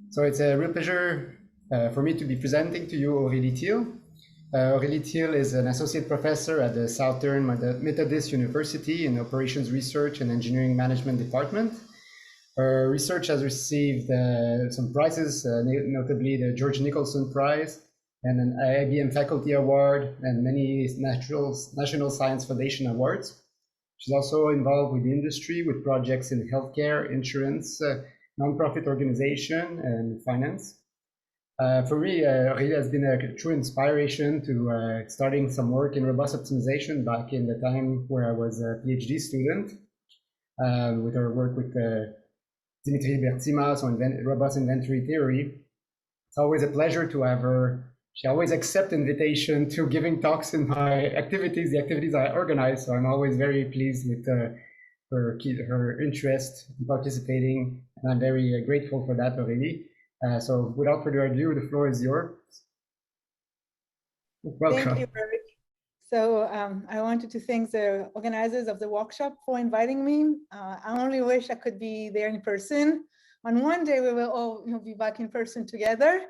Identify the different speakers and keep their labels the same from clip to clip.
Speaker 1: So it's a real pleasure for me to be presenting to you Aurelie Thiele. Aurelie Thiele is an associate professor at the Southern Methodist University in Operations Research and Engineering Management Department. Her research has received some prizes, notably the George Nicholson Prize and an IBM Faculty Award and many National Science Foundation awards. She's also involved with the industry with projects in healthcare, insurance, nonprofit organization, and finance. For me, Aurelie has been a true inspiration to starting some work in robust optimization back in the time where I was a PhD student with her work with Dimitri Bertsimas on robust inventory theory. It's always a pleasure to have her. She always accepts invitation to giving talks in my activities, the activities I organize. So I'm always very pleased with her interest in participating, and I'm very grateful for that, Aurelie. So without further ado, the floor is yours. Welcome.
Speaker 2: Thank you, Eric. So I wanted to thank the organizers of the workshop for inviting me. I only wish I could be there in person. On one day, we will all be back in person together,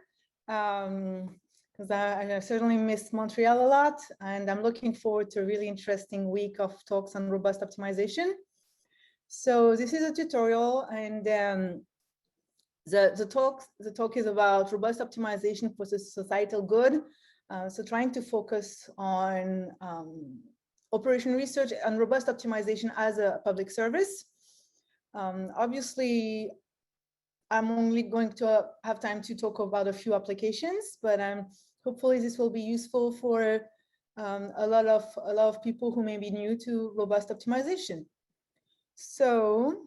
Speaker 2: because I certainly miss Montreal a lot, and I'm looking forward to a really interesting week of talks on robust optimization. So this is a tutorial, and the talk is about robust optimization for the societal good. So trying to focus on operation research and robust optimization as a public service. Obviously, I'm only going to have time to talk about a few applications, but hopefully this will be useful for a lot of people who may be new to robust optimization. So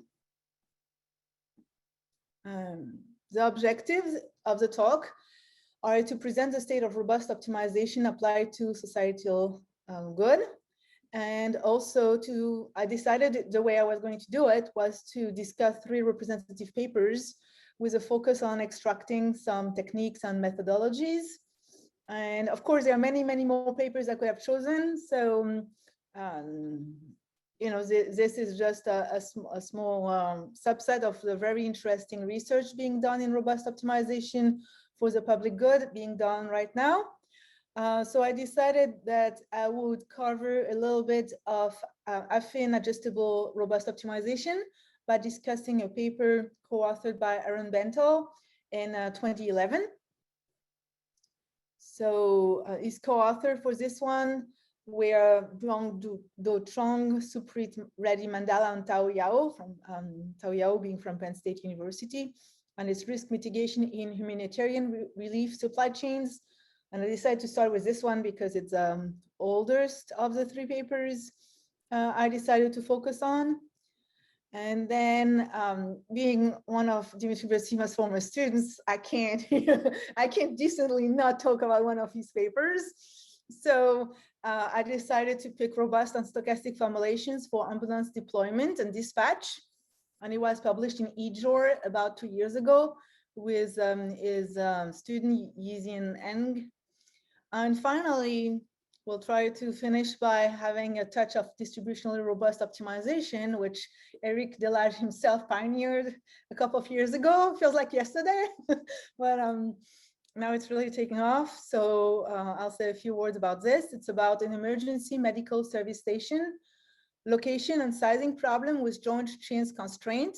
Speaker 2: the objectives of the talk are to present the state of robust optimization applied to societal good. And also I decided the way I was going to do it was to discuss 3 representative papers with a focus on extracting some techniques and methodologies. And of course, there are many, many more papers I could have chosen. So, this is just a small subset of the very interesting research being done in robust optimization for the public good being done right now. So I decided that I would cover a little bit of affine adjustable robust optimization by discussing a paper co-authored by Aaron Bentel in 2011. So his co-author for this one were Do Trong, Suprit Reddy Mandala, and Tao Yao, from Tao Yao being from Penn State University, and its risk mitigation in humanitarian relief supply chains. And I decided to start with this one because it's the oldest of the 3 papers I decided to focus on. And then being one of Dimitri Bertsimas' former students, I can't decently not talk about one of his papers. So I decided to pick robust and stochastic formulations for ambulance deployment and dispatch. And it was published in eJOR about 2 years ago with his student Yizian Eng. And finally, we'll try to finish by having a touch of distributionally robust optimization, which Eric Delage himself pioneered a couple of years ago. Feels like yesterday, but now it's really taking off. So I'll say a few words about this. It's about an emergency medical service station location and sizing problem with joint chains constraint.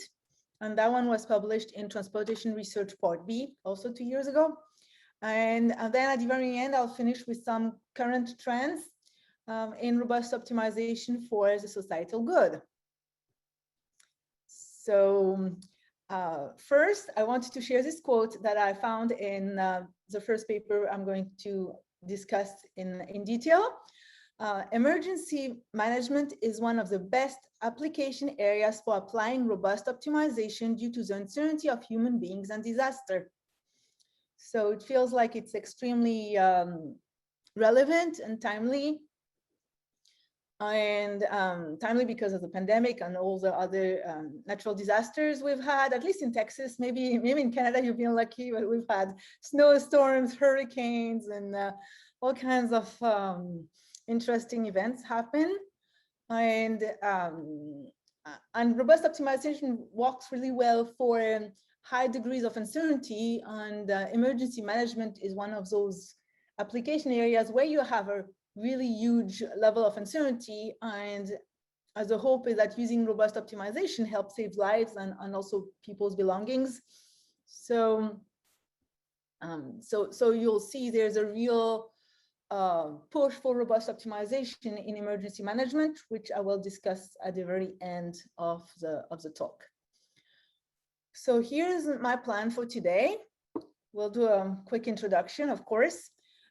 Speaker 2: And that one was published in Transportation Research Part B, also 2 years ago. And then at the very end, I'll finish with some current trends in robust optimization for the societal good. So first, I wanted to share this quote that I found in the first paper I'm going to discuss in detail. Emergency management is one of the best application areas for applying robust optimization due to the uncertainty of human beings and disaster. So it feels like it's extremely relevant and timely. And timely because of the pandemic and all the other natural disasters we've had, at least in Texas. Maybe in Canada you've been lucky, but we've had snowstorms, hurricanes, and all kinds of interesting events happen. And And robust optimization works really well for high degrees of uncertainty, and emergency management is one of those application areas where you have a really huge level of uncertainty, and the hope is that using robust optimization helps save lives and also people's belongings. So, so you'll see there's a real push for robust optimization in emergency management, which I will discuss at the very end of the talk. So here's my plan for today. We'll do a quick introduction, of course,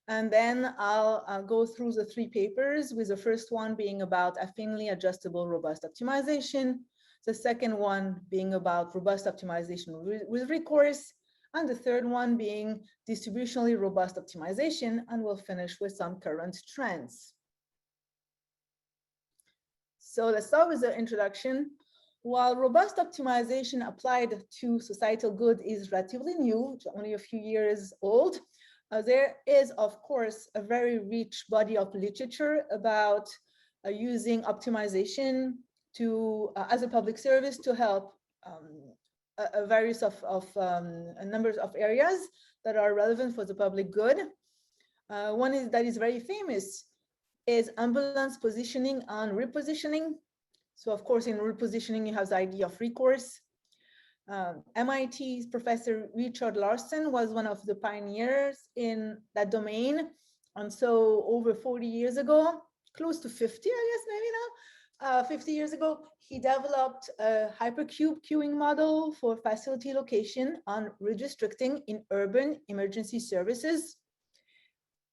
Speaker 2: and then I'll go through the 3 papers, with the first one being about affinely adjustable robust optimization, the second one being about robust optimization with recourse, and the third one being distributionally robust optimization, and we'll finish with some current trends. So let's start with the introduction. While robust optimization applied to societal good is relatively new, only a few years old, there is, of course, a very rich body of literature about using optimization to as a public service to help a various of numbers of areas that are relevant for the public good. One that is very famous is ambulance positioning and repositioning. So of course, in repositioning, you have the idea of recourse. MIT's Professor Richard Larson was one of the pioneers in that domain. And so over 40 years ago, close to 50, I guess, maybe now, 50 years ago, he developed a hypercube queuing model for facility location on redistricting in urban emergency services.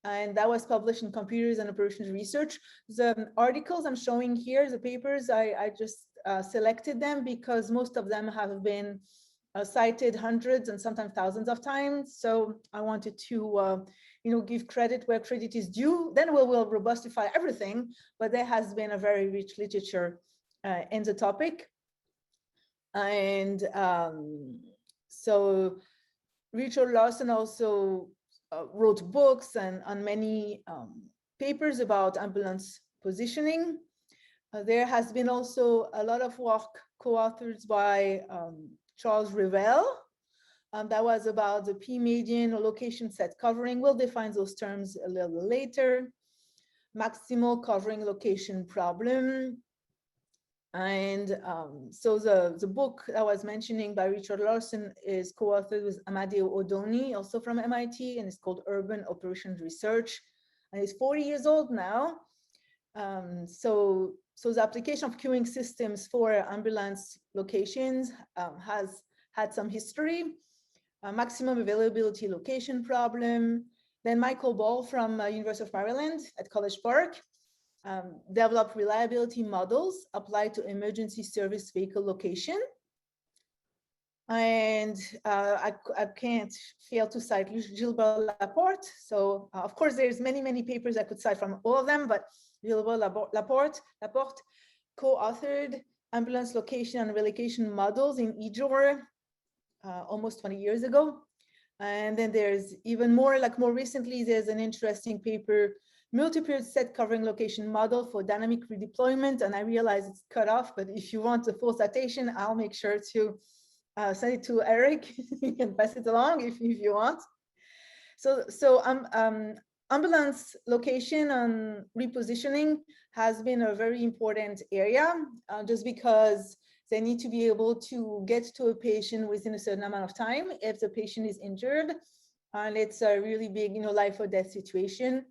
Speaker 2: And that was published in Computers and Operations Research. The articles I'm showing here, the papers, I just selected them because most of them have been cited hundreds and sometimes thousands of times. So I wanted to give credit where credit is due. Then we'll robustify everything, but there has been a very rich literature in the topic. And so Richard Larson also wrote books and many papers about ambulance positioning. There has been also a lot of work co-authored by Charles Revel. That was about the p-median or location set covering. We'll define those terms a little later. Maximal covering location problem. And so the book I was mentioning by Richard Larson is co-authored with Amadeo Odoni, also from MIT, and it's called Urban Operations Research. And it's 40 years old now. So the application of queuing systems for ambulance locations has had some history. Maximum availability location problem. Then Michael Ball from University of Maryland at College Park developed reliability models applied to emergency service vehicle location. And I can't fail to cite Gilbert Laporte. So of course, there's many papers I could cite from all of them, but Gilbert Laporte co-authored ambulance location and relocation models in EJOR almost 20 years ago. And then there's even more, like more recently, there's an interesting paper, multi-period set covering location model for dynamic redeployment. And I realize it's cut off, but if you want the full citation, I'll make sure to send it to Eric. You can pass it along if you want. So ambulance location and repositioning has been a very important area, just because they need to be able to get to a patient within a certain amount of time if the patient is injured, and it's a really big, life or death situation.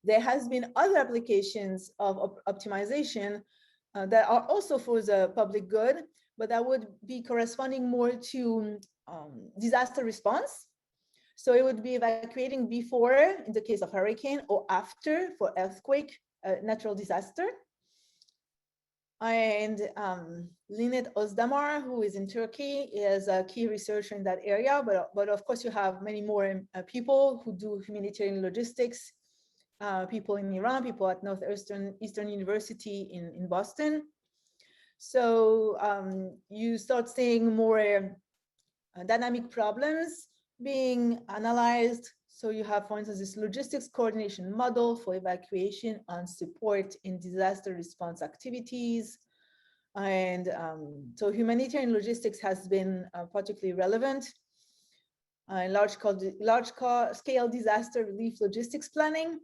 Speaker 2: There has been other applications of optimization that are also for the public good, but that would be corresponding more to disaster response. So it would be evacuating before, in the case of hurricane, or after for earthquake, natural disaster. And Linet Özdemir, who is in Turkey, is a key researcher in that area. But of course, you have many more people who do humanitarian logistics, people in Iran, people at Northeastern University in Boston. So you start seeing more dynamic problems being analyzed. So you have, for instance, this logistics coordination model for evacuation and support in disaster response activities. And so humanitarian logistics has been particularly relevant. Large-scale disaster relief logistics planning.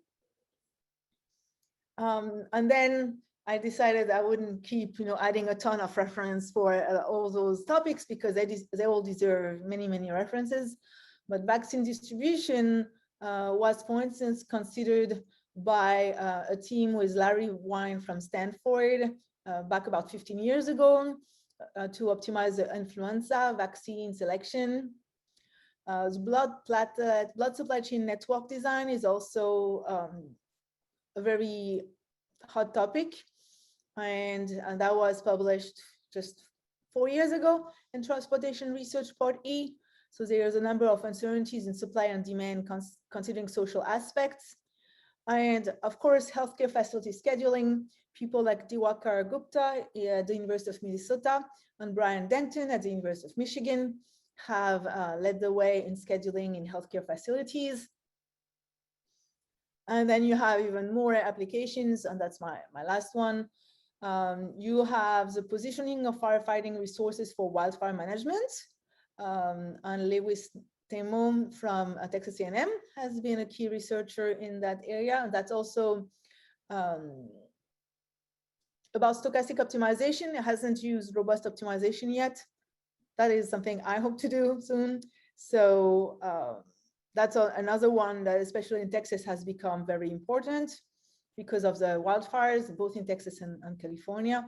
Speaker 2: And then I decided I wouldn't keep, adding a ton of reference for all those topics because they all deserve many, many references. But vaccine distribution was, for instance, considered by a team with Larry Wine from Stanford back about 15 years ago to optimize the influenza vaccine selection. The blood supply chain network design is also a very hot topic, and that was published just 4 years ago in Transportation Research Part E. So there's a number of uncertainties in supply and demand considering social aspects. And of course, healthcare facility scheduling, people like Diwakar Gupta at the University of Minnesota and Brian Denton at the University of Michigan have led the way in scheduling in healthcare facilities. And then you have even more applications, and that's my last one. You have the positioning of firefighting resources for wildfire management. And Lewis Temom from Texas A&M has been a key researcher in that area. And that's also about stochastic optimization. It hasn't used robust optimization yet. That is something I hope to do soon. So that's another one that, especially in Texas, has become very important because of the wildfires, both in Texas and California.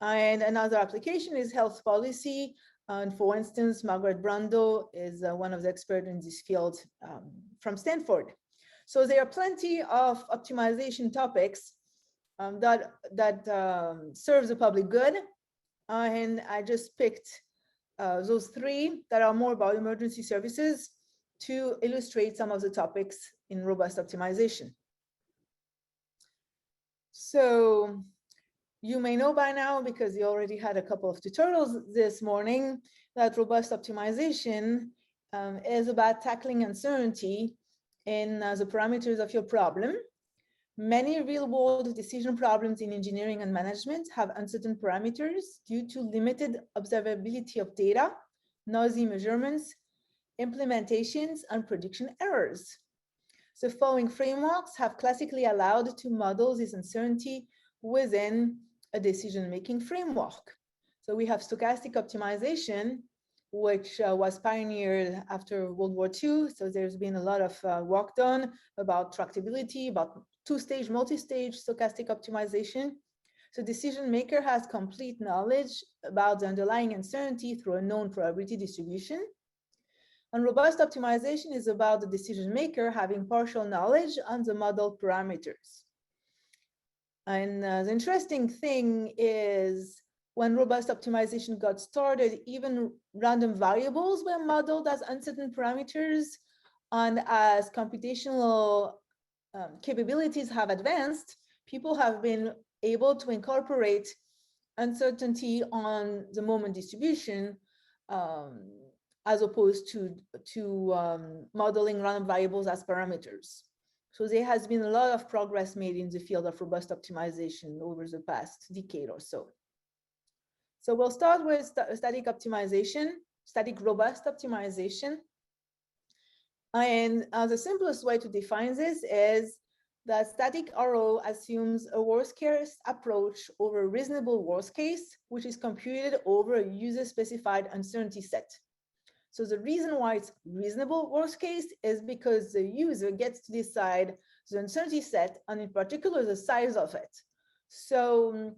Speaker 2: And another application is health policy. And for instance, Margaret Brando is one of the experts in this field from Stanford. So there are plenty of optimization topics that serve the public good. And I just picked those three that are more about emergency services to illustrate some of the topics in robust optimization. So you may know by now, because you already had a couple of tutorials this morning, that robust optimization is about tackling uncertainty in the parameters of your problem. Many real-world decision problems in engineering and management have uncertain parameters due to limited observability of data, noisy measurements, implementations, and prediction errors. The following frameworks have classically allowed to model this uncertainty within a decision-making framework. So we have stochastic optimization, which was pioneered after World War II. So there's been a lot of work done about tractability, about two-stage, multi-stage stochastic optimization. So decision maker has complete knowledge about the underlying uncertainty through a known probability distribution. And robust optimization is about the decision maker having partial knowledge on the model parameters. And the interesting thing is, when robust optimization got started, even random variables were modeled as uncertain parameters. And as computational capabilities have advanced, people have been able to incorporate uncertainty on the moment distribution as opposed to modeling random variables as parameters. So there has been a lot of progress made in the field of robust optimization over the past decade or so. So we'll start with static optimization, static robust optimization. And the simplest way to define this is that static RO assumes a worst case approach over a reasonable worst case, which is computed over a user-specified uncertainty set. So the reason why it's reasonable worst case is because the user gets to decide the uncertainty set, and in particular, the size of it. So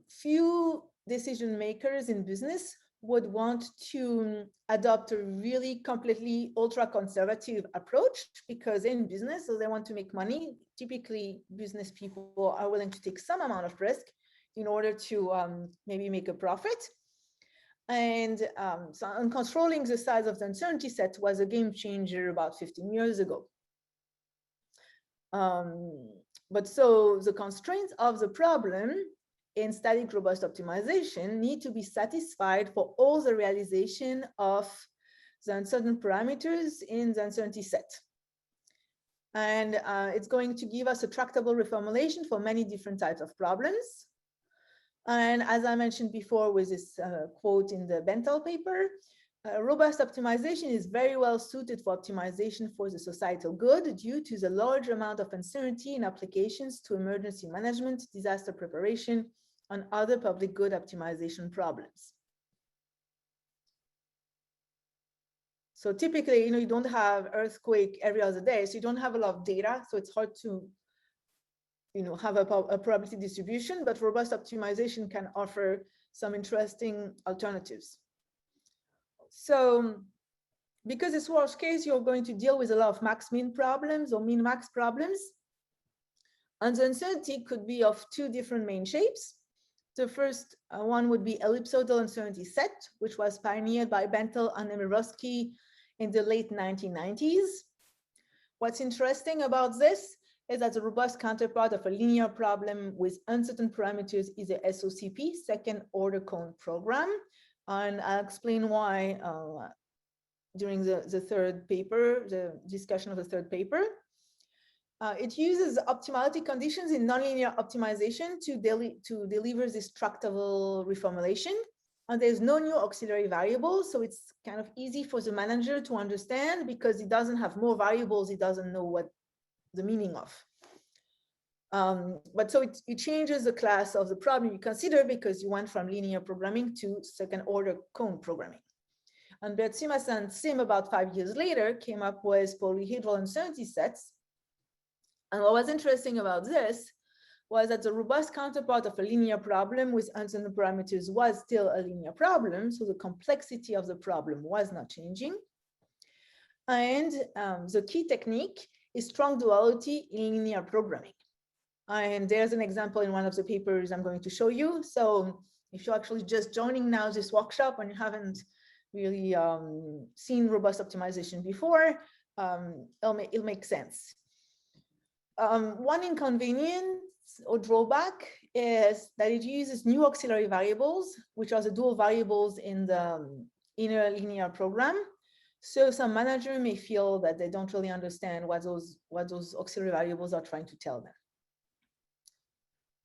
Speaker 2: few decision makers in business would want to adopt a really completely ultra-conservative approach, because in business, so they want to make money. Typically, business people are willing to take some amount of risk in order to maybe make a profit. And so controlling the size of the uncertainty set was a game changer about 15 years ago. But so the constraints of the problem in static robust optimization need to be satisfied for all the realization of the uncertain parameters in the uncertainty set. And it's going to give us a tractable reformulation for many different types of problems. And as I mentioned before with this quote in the Benthal paper, robust optimization is very well suited for optimization for the societal good due to the large amount of uncertainty in applications to emergency management, disaster preparation, and other public good optimization problems. So typically, you don't have earthquake every other day, so you don't have a lot of data, so it's hard to have a probability distribution, but robust optimization can offer some interesting alternatives. So because it's worst case, you're going to deal with a lot of max-min problems or min-max problems. And the uncertainty could be of two different main shapes. The first one would be ellipsoidal uncertainty set, which was pioneered by Benthal and Nemirovsky in the late 1990s. What's interesting about this is that the robust counterpart of a linear problem with uncertain parameters is a SOCP, second order cone program. And I'll explain why during the third paper, the discussion of the third paper. It uses optimality conditions in nonlinear optimization to deliver this tractable reformulation. And there's no new auxiliary variables, so it's kind of easy for the manager to understand because it doesn't have more variables, it doesn't know what the meaning of. But so it changes the class of the problem you consider because you went from linear programming to second order cone programming. And Bertsimas and Sim, about 5 years later, came up with polyhedral uncertainty sets. And what was interesting about this was that the robust counterpart of a linear problem with uncertain parameters was still a linear problem, so the complexity of the problem was not changing. And the key technique is strong duality in linear programming. And there's an example in one of the papers I'm going to show you. So if you're actually just joining now this workshop and you haven't really seen robust optimization before, it'll make sense. One inconvenience or drawback is that it uses new auxiliary variables, which are the dual variables in the inner linear program. So some manager may feel that they don't really understand what those auxiliary variables are trying to tell them.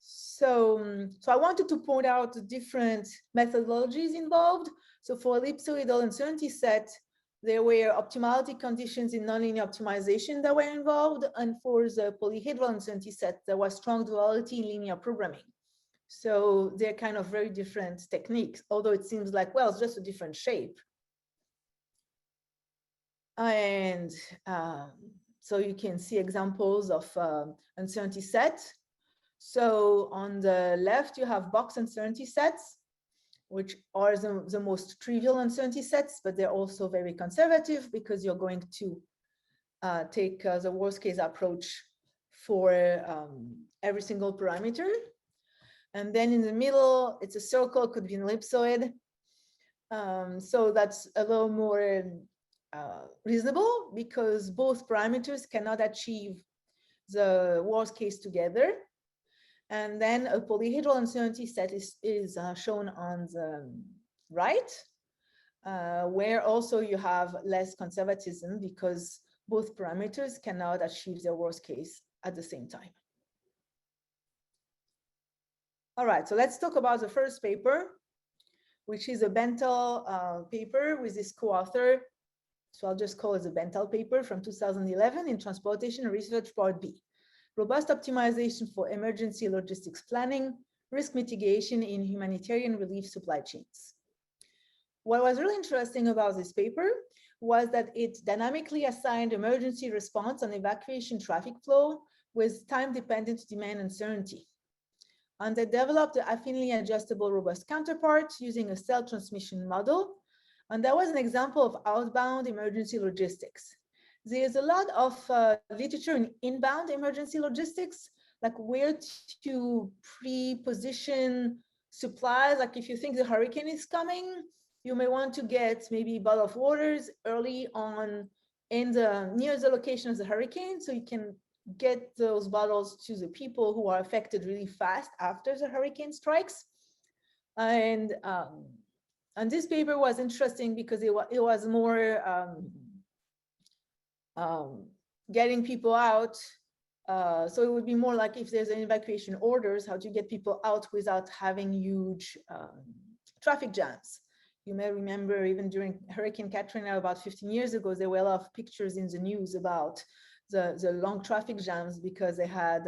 Speaker 2: So I wanted to point out the different methodologies involved. So for ellipsoidal uncertainty set, there were optimality conditions in nonlinear optimization that were involved. And for the polyhedral uncertainty set, there was strong duality in linear programming. So they're kind of very different techniques, although it seems like, well, it's just a different shape. And so you can see examples of uncertainty set. So on the left, you have box uncertainty sets, which are the most trivial uncertainty sets, but they're also very conservative because you're going to take the worst case approach for every single parameter. And then in the middle, it's a circle, could be an ellipsoid. So that's a little more reasonable because both parameters cannot achieve the worst case together. And then a polyhedral uncertainty set is shown on the right, where also you have less conservatism because both parameters cannot achieve their worst case at the same time. All right, so let's talk about the first paper, which is a Benthal paper with this co-author. So I'll just call it the Benthal paper from 2011 in Transportation Research Part B. Robust optimization for emergency logistics planning, risk mitigation in humanitarian relief supply chains. What was really interesting about this paper was that it dynamically assigned emergency response and evacuation traffic flow with time-dependent demand uncertainty. And they developed the affinely adjustable robust counterpart using a cell transmission model. And that was an example of outbound emergency logistics. There's a lot of literature in inbound emergency logistics, like where to pre-position supplies. Like if you think the hurricane is coming, you may want to get maybe a bottle of waters early on near the location of the hurricane, so you can get those bottles to the people who are affected really fast after the hurricane strikes. And this paper was interesting because it was more getting people out So it would be more like if there's an evacuation orders, how to get people out without having huge traffic jams. You may remember even during Hurricane Katrina about 15 years ago, there were a lot of pictures in the news about the long traffic jams because they had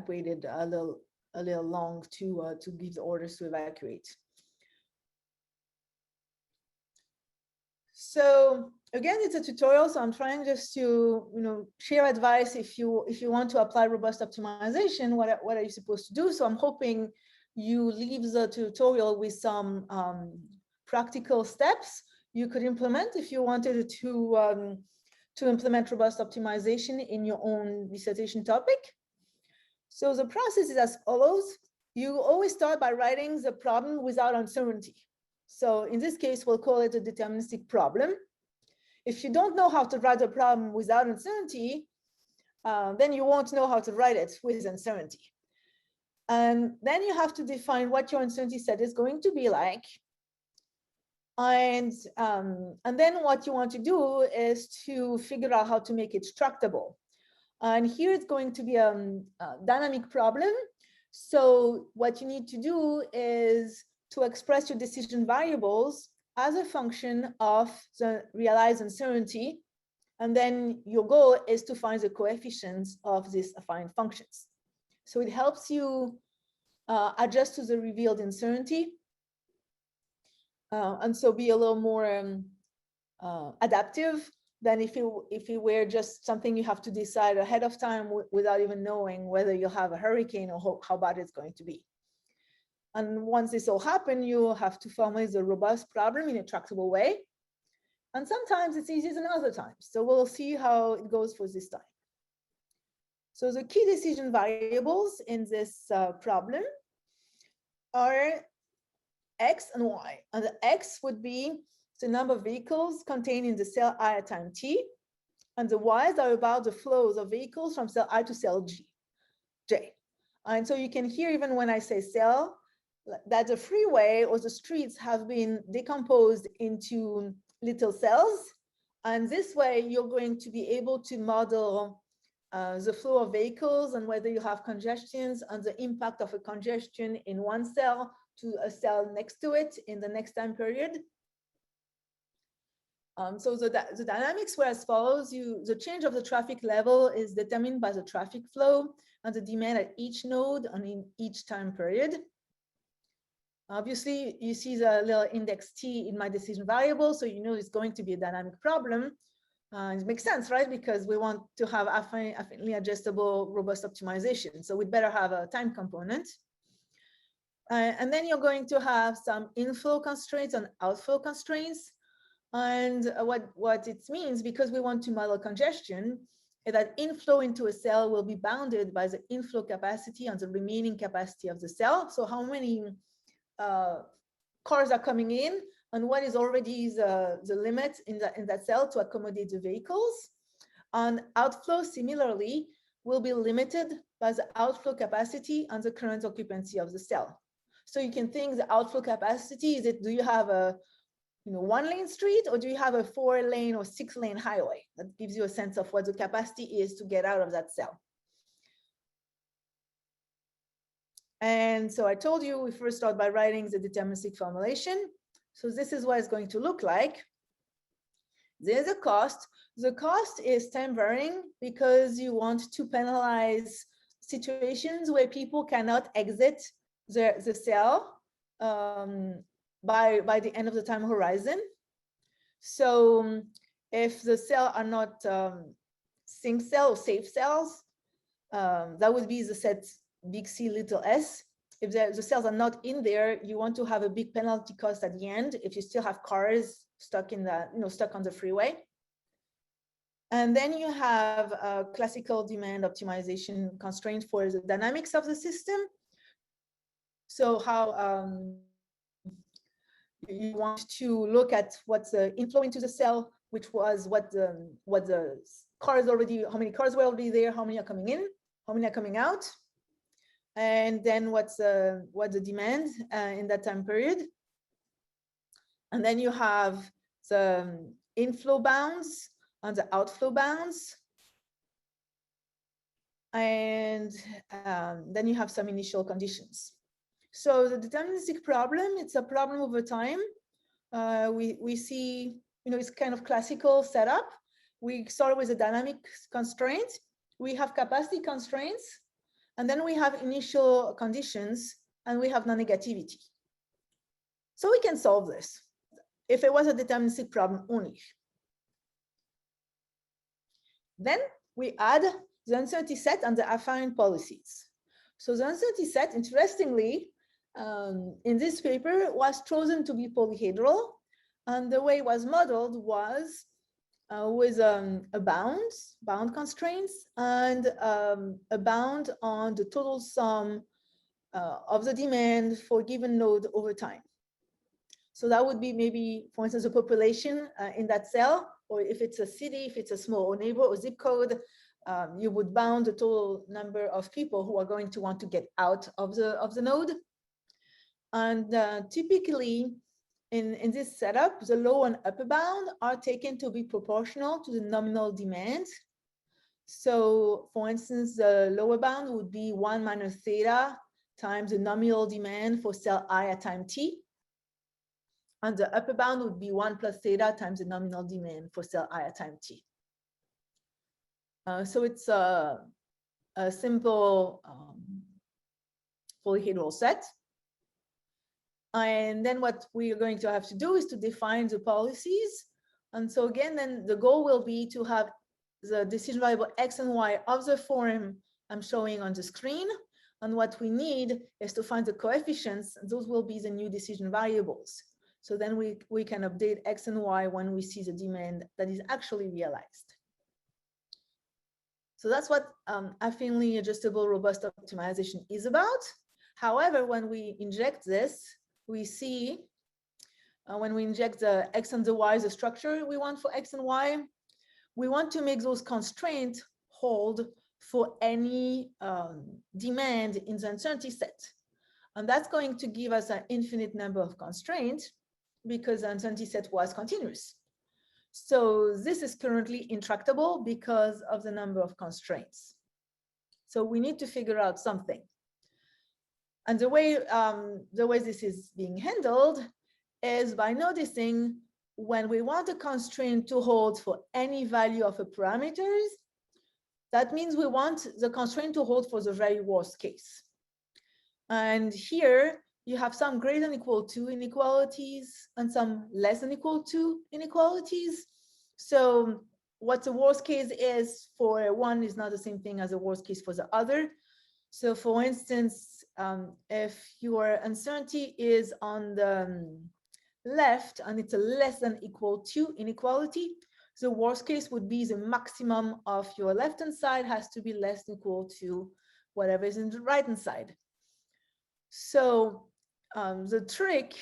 Speaker 2: waited a little long to give the orders to evacuate. So again, it's a tutorial, so I'm trying just to share advice if you want to apply robust optimization, what are you supposed to do? So I'm hoping you leave the tutorial with some practical steps you could implement if you wanted to implement robust optimization in your own dissertation topic. So the process is as follows. You always start by writing the problem without uncertainty. So in this case, we'll call it a deterministic problem. If you don't know how to write a problem without uncertainty, then you won't know how to write it with uncertainty. And then you have to define what your uncertainty set is going to be like. And then what you want to do is to figure out how to make it tractable. And here it's going to be a dynamic problem. So what you need to do is to express your decision variables as a function of the realized uncertainty. And then your goal is to find the coefficients of these affine functions. So it helps you adjust to the revealed uncertainty. And so be a little more adaptive than if it were just something you have to decide ahead of time without even knowing whether you'll have a hurricane or how bad it's going to be. And once this all happens, you have to formulate the robust problem in a tractable way. And sometimes it's easier than other times. So we'll see how it goes for this time. So the key decision variables in this problem are X and Y. And the X would be the number of vehicles contained in the cell I at time t. And the Y's are about the flows of vehicles from cell I to cell J. And so you can hear, even when I say cell, that the freeway or the streets have been decomposed into little cells. And this way, you're going to be able to model the flow of vehicles and whether you have congestions and the impact of a congestion in one cell to a cell next to it in the next time period. So the dynamics were as follows. The change of the traffic level is determined by the traffic flow and the demand at each node and in each time period. Obviously, you see the little index T in my decision variable, so you know it's going to be a dynamic problem. It makes sense, right? Because we want to have affinely adjustable, robust optimization. So we'd better have a time component. And then you're going to have some inflow constraints and outflow constraints. And what it means, because we want to model congestion, is that inflow into a cell will be bounded by the inflow capacity and the remaining capacity of the cell. So how many cars are coming in and what is already the limit in that cell to accommodate the vehicles. And outflow, similarly, will be limited by the outflow capacity and the current occupancy of the cell. So you can think the outflow capacity, do you have a one-lane street, or do you have a 4-lane or 6-lane highway? That gives you a sense of what the capacity is to get out of that cell. And so I told you we first start by writing the deterministic formulation. So this is what it's going to look like. There's a cost. The cost is time varying because you want to penalize situations where people cannot exit the cell by the end of the time horizon. So if the cell are not sync cell or safe cells, that would be the set big C little s. If the cells are not in there, you want to have a big penalty cost at the end if you still have cars stuck in the stuck on the freeway. And then you have a classical demand optimization constraint for the dynamics of the system. So how you want to look at what's the inflow into the cell, which was what the cars already, how many cars were already there, how many are coming in, how many are coming out, and then what's the demand in that time period. And then you have the inflow bounds and the outflow bounds. And then you have some initial conditions. So the deterministic problem, it's a problem over time. We see, it's kind of classical setup. We start with a dynamic constraint. We have capacity constraints, and then we have initial conditions, and we have non-negativity. So we can solve this if it was a deterministic problem only. Then we add the uncertainty set and the affine policies. So the uncertainty set, interestingly, in this paper was chosen to be polyhedral, and the way it was modeled was with a bound constraints, and a bound on the total sum of the demand for a given node over time. So that would be maybe, for instance, a population in that cell, or if it's a city, if it's a small neighbor or zip code, you would bound the total number of people who are going to want to get out of the node. And typically, in this setup, the lower and upper bound are taken to be proportional to the nominal demand. So, for instance, the lower bound would be 1 minus theta times the nominal demand for cell I at time t. And the upper bound would be 1 plus theta times the nominal demand for cell I at time t. So it's a simple polyhedral set. And then what we are going to have to do is to define the policies. And so again, then the goal will be to have the decision variable x and y of the form I'm showing on the screen. And what we need is to find the coefficients, and those will be the new decision variables. So then we can update x and y when we see the demand that is actually realized. So that's what affinely adjustable robust optimization is about. However, when we inject this, we see when we inject the x and the y, the structure we want for x and y, we want to make those constraints hold for any demand in the uncertainty set. And that's going to give us an infinite number of constraints because the uncertainty set was continuous. So this is currently intractable because of the number of constraints. So we need to figure out something. And the way this is being handled is by noticing when we want a constraint to hold for any value of a parameters, that means we want the constraint to hold for the very worst case. And here you have some greater than equal to inequalities and some less than equal to inequalities. So what the worst case is for one is not the same thing as the worst case for the other. So for instance, if your uncertainty is on the left and it's a less than equal to inequality, the worst case would be the maximum of your left-hand side has to be less than equal to whatever is in the right-hand side. So the trick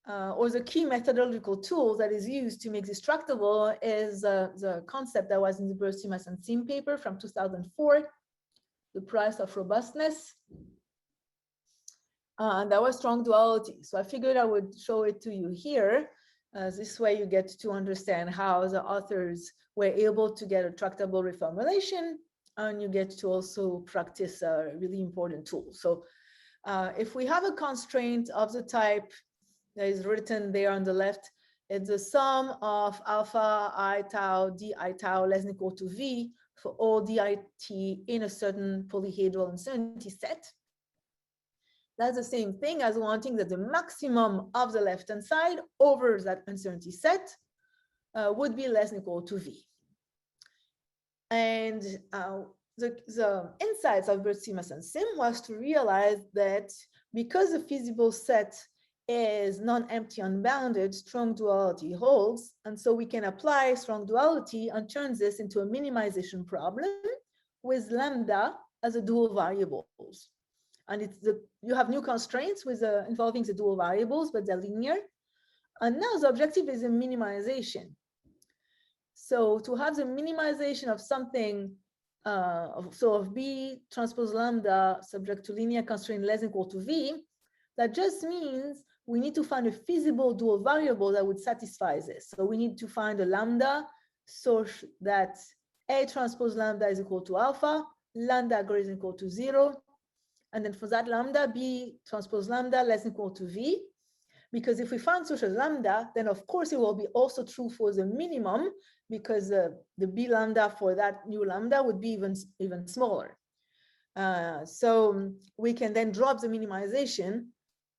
Speaker 2: or the key methodological tool that is used to make this tractable is the concept that was in the Burstimas and Sim paper from 2004, the price of robustness. And that was strong duality. So I figured I would show it to you here. This way you get to understand how the authors were able to get a tractable reformulation, and you get to also practice a really important tool. So if we have a constraint of the type that is written there on the left, it's the sum of alpha I tau d I tau less than equal to v for all dit in a certain polyhedral uncertainty set. That's the same thing as wanting that the maximum of the left-hand side over that uncertainty set would be less than equal to v. And the insights of Burstimas and Sim was to realize that because the feasible set is non-empty unbounded, strong duality holds, and so we can apply strong duality and turn this into a minimization problem with lambda as a dual variables. And you have new constraints with involving the dual variables, but they're linear. And now the objective is a minimization. So to have the minimization of something, so of B transpose lambda subject to linear constraint less than equal to V, that just means we need to find a feasible dual variable that would satisfy this. So we need to find a lambda such that A transpose lambda is equal to alpha, lambda greater than or equal to 0. And then for that lambda, B transpose lambda less than or equal to V. Because if we find such a lambda, then of course it will be also true for the minimum, because the B lambda for that new lambda would be even smaller. So we can then drop the minimization.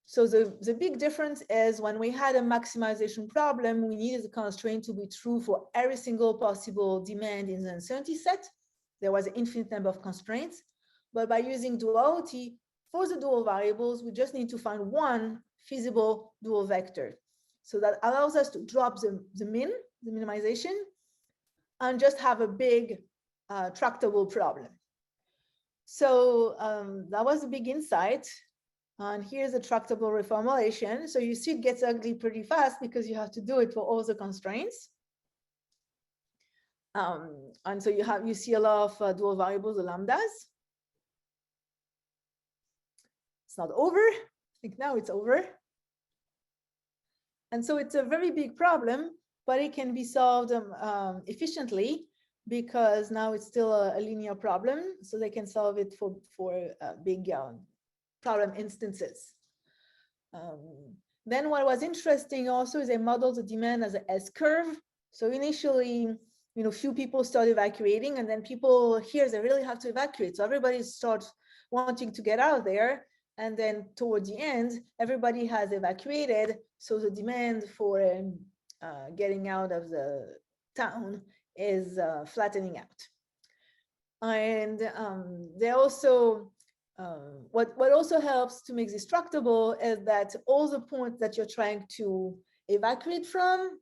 Speaker 2: So the big difference is when we had a maximization problem, we needed the constraint to be true for every single possible demand in the uncertainty set. There was an infinite number of constraints. But by using duality, for the dual variables, we just need to find one feasible dual vector. So that allows us to drop the minimization, and just have a big tractable problem. So that was a big insight. And here's a tractable reformulation. So you see it gets ugly pretty fast because you have to do it for all the constraints. And so you see a lot of dual variables, the lambdas. It's not over. I think now it's over. And so it's a very big problem, but it can be solved efficiently, because now it's still a linear problem. So they can solve it for big problem instances. Then what was interesting also is they modeled the demand as an S-curve. So initially, few people start evacuating, and then people here, they really have to evacuate. So everybody starts wanting to get out there. And then toward the end, everybody has evacuated. So the demand for getting out of the town is flattening out. And they also, what also helps to make this tractable is that all the points that you're trying to evacuate from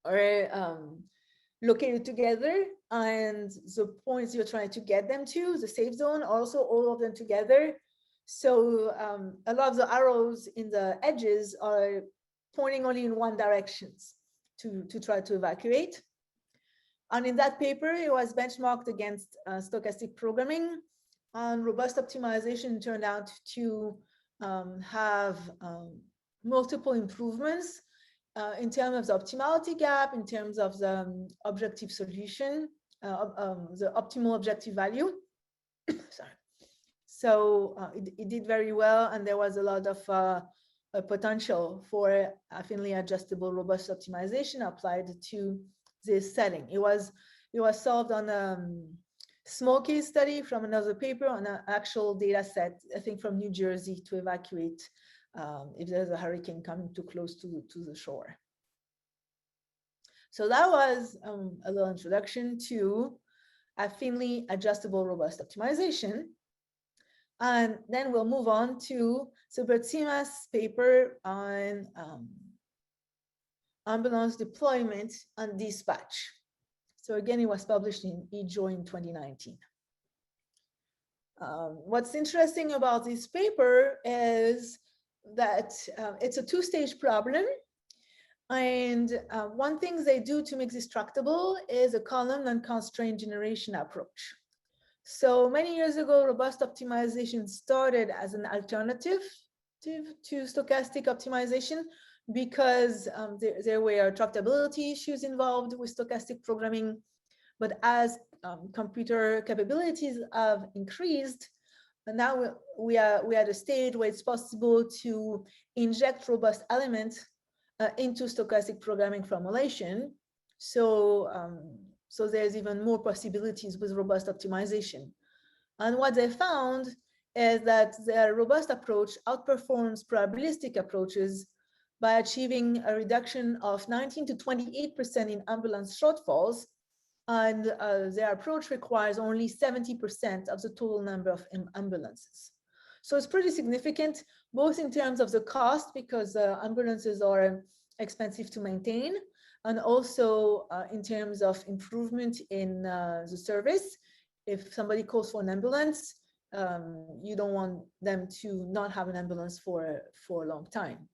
Speaker 2: are located together, and the points you're trying to get them to, the safe zone, also all of them together. So a lot of the arrows in the edges are pointing only in one direction to try to evacuate. And in that paper, it was benchmarked against stochastic programming, and robust optimization turned out to have multiple improvements in terms of the optimality gap, in terms of the objective solution, the optimal objective value. Sorry. So it did very well, and there was a lot of potential for affinely adjustable robust optimization applied to this setting. It was solved on a small case study from another paper on an actual data set, I think from New Jersey, to evacuate if there's a hurricane coming too close to the shore. So that was a little introduction to affinely adjustable robust optimization. And then we'll move on to Subertsima's paper on ambulance deployment and dispatch. So again, it was published in eJoy in 2019. What's interesting about this paper is that it's a two-stage problem. And one thing they do to make this tractable is a column and constraint generation approach. So many years ago, robust optimization started as an alternative to stochastic optimization, because there were tractability issues involved with stochastic programming. But as computer capabilities have increased, and now we are at a stage where it's possible to inject robust elements into stochastic programming formulation. So so there's even more possibilities with robust optimization. And what they found is that their robust approach outperforms probabilistic approaches by achieving a reduction of 19 to 28% in ambulance shortfalls. And their approach requires only 70% of the total number of ambulances. So it's pretty significant, both in terms of the cost, because ambulances are expensive to maintain, and also in terms of improvement in the service. If somebody calls for an ambulance, you don't want them to not have an ambulance for a long time.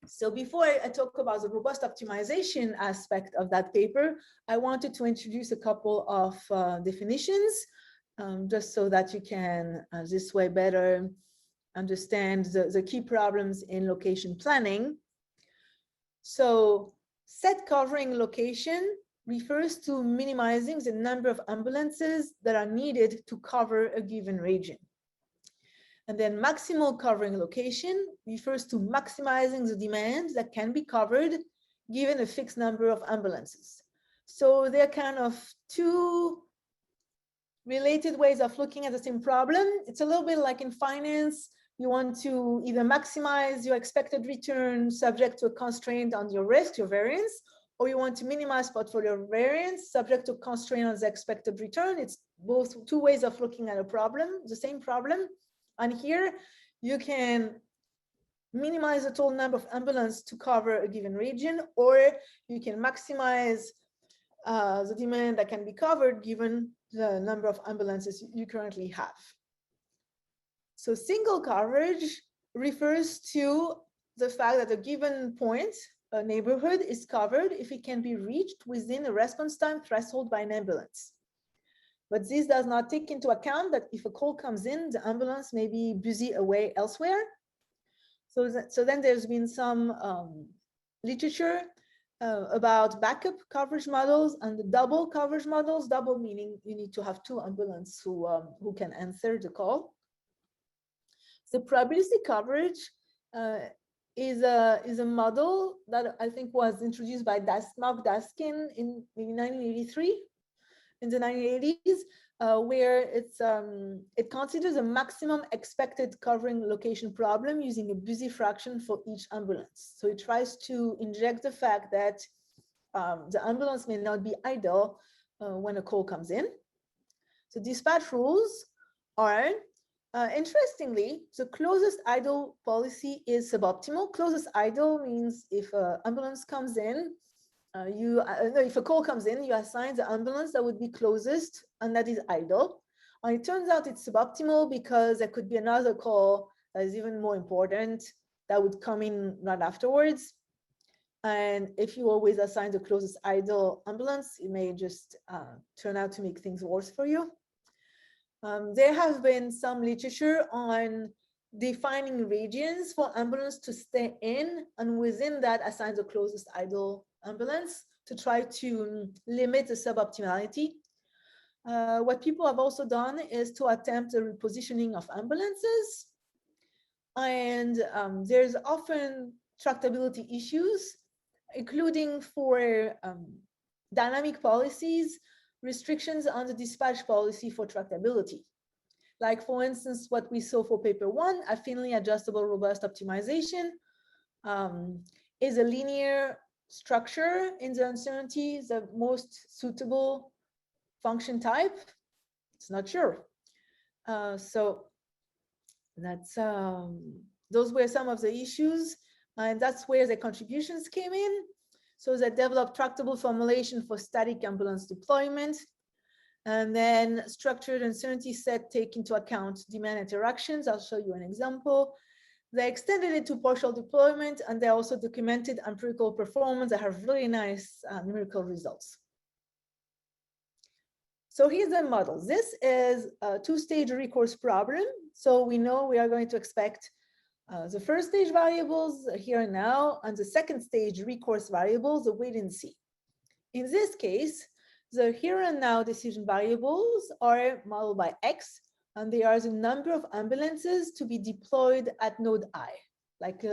Speaker 2: So before I talk about the robust optimization aspect of that paper, I wanted to introduce a couple of definitions, just so that you can this way better understand the key problems in location planning. So set covering location refers to minimizing the number of ambulances that are needed to cover a given region. And then maximal covering location refers to maximizing the demand that can be covered given a fixed number of ambulances. So they're kind of two related ways of looking at the same problem. It's a little bit like in finance. You want to either maximize your expected return subject to a constraint on your risk, your variance, or you want to minimize portfolio variance subject to constraint on the expected return. It's both two ways of looking at a problem, the same problem. And here you can minimize the total number of ambulances to cover a given region, or you can maximize the demand that can be covered given the number of ambulances you currently have. So single coverage refers to the fact that a given point, a neighborhood, is covered if it can be reached within a response time threshold by an ambulance. But this does not take into account that if a call comes in, the ambulance may be busy away elsewhere. So then there's been some literature about backup coverage models and the double coverage models. Double meaning you need to have two ambulances who can answer the call. The probabilistic coverage is a model that I think was introduced by Mark Daskin in 1983, in the 1980s, where it considers a maximum expected covering location problem using a busy fraction for each ambulance. So it tries to inject the fact that the ambulance may not be idle when a call comes in. So dispatch rules are, interestingly, the closest idle policy is suboptimal. Closest idle means if an ambulance comes in, if a call comes in, you assign the ambulance that would be closest, and that is idle. And it turns out it's suboptimal because there could be another call that is even more important that would come in right afterwards. And if you always assign the closest idle ambulance, it may just turn out to make things worse for you. There have been some literature on defining regions for ambulance to stay in, and within that assign the closest idle ambulance to try to limit the suboptimality. What people have also done is to attempt a repositioning of ambulances. And there's often tractability issues, including for dynamic policies, restrictions on the dispatch policy for tractability. Like, for instance, what we saw for paper 1, affinely adjustable robust optimization is a linear structure in the uncertainty, the most suitable function type. It's not sure. So that's those were some of the issues, and that's where the contributions came in. So they developed tractable formulation for static ambulance deployment, and then structured uncertainty set take into account demand interactions. I'll show you an example. They extended it to partial deployment, and they also documented empirical performance that have really nice numerical results. So here's the model. This is a two-stage recourse problem. So we know we are going to expect the first stage variables here and now, and the second stage recourse variables, the wait and see. In this case, the here and now decision variables are modeled by X, and they are the number of ambulances to be deployed at node I, like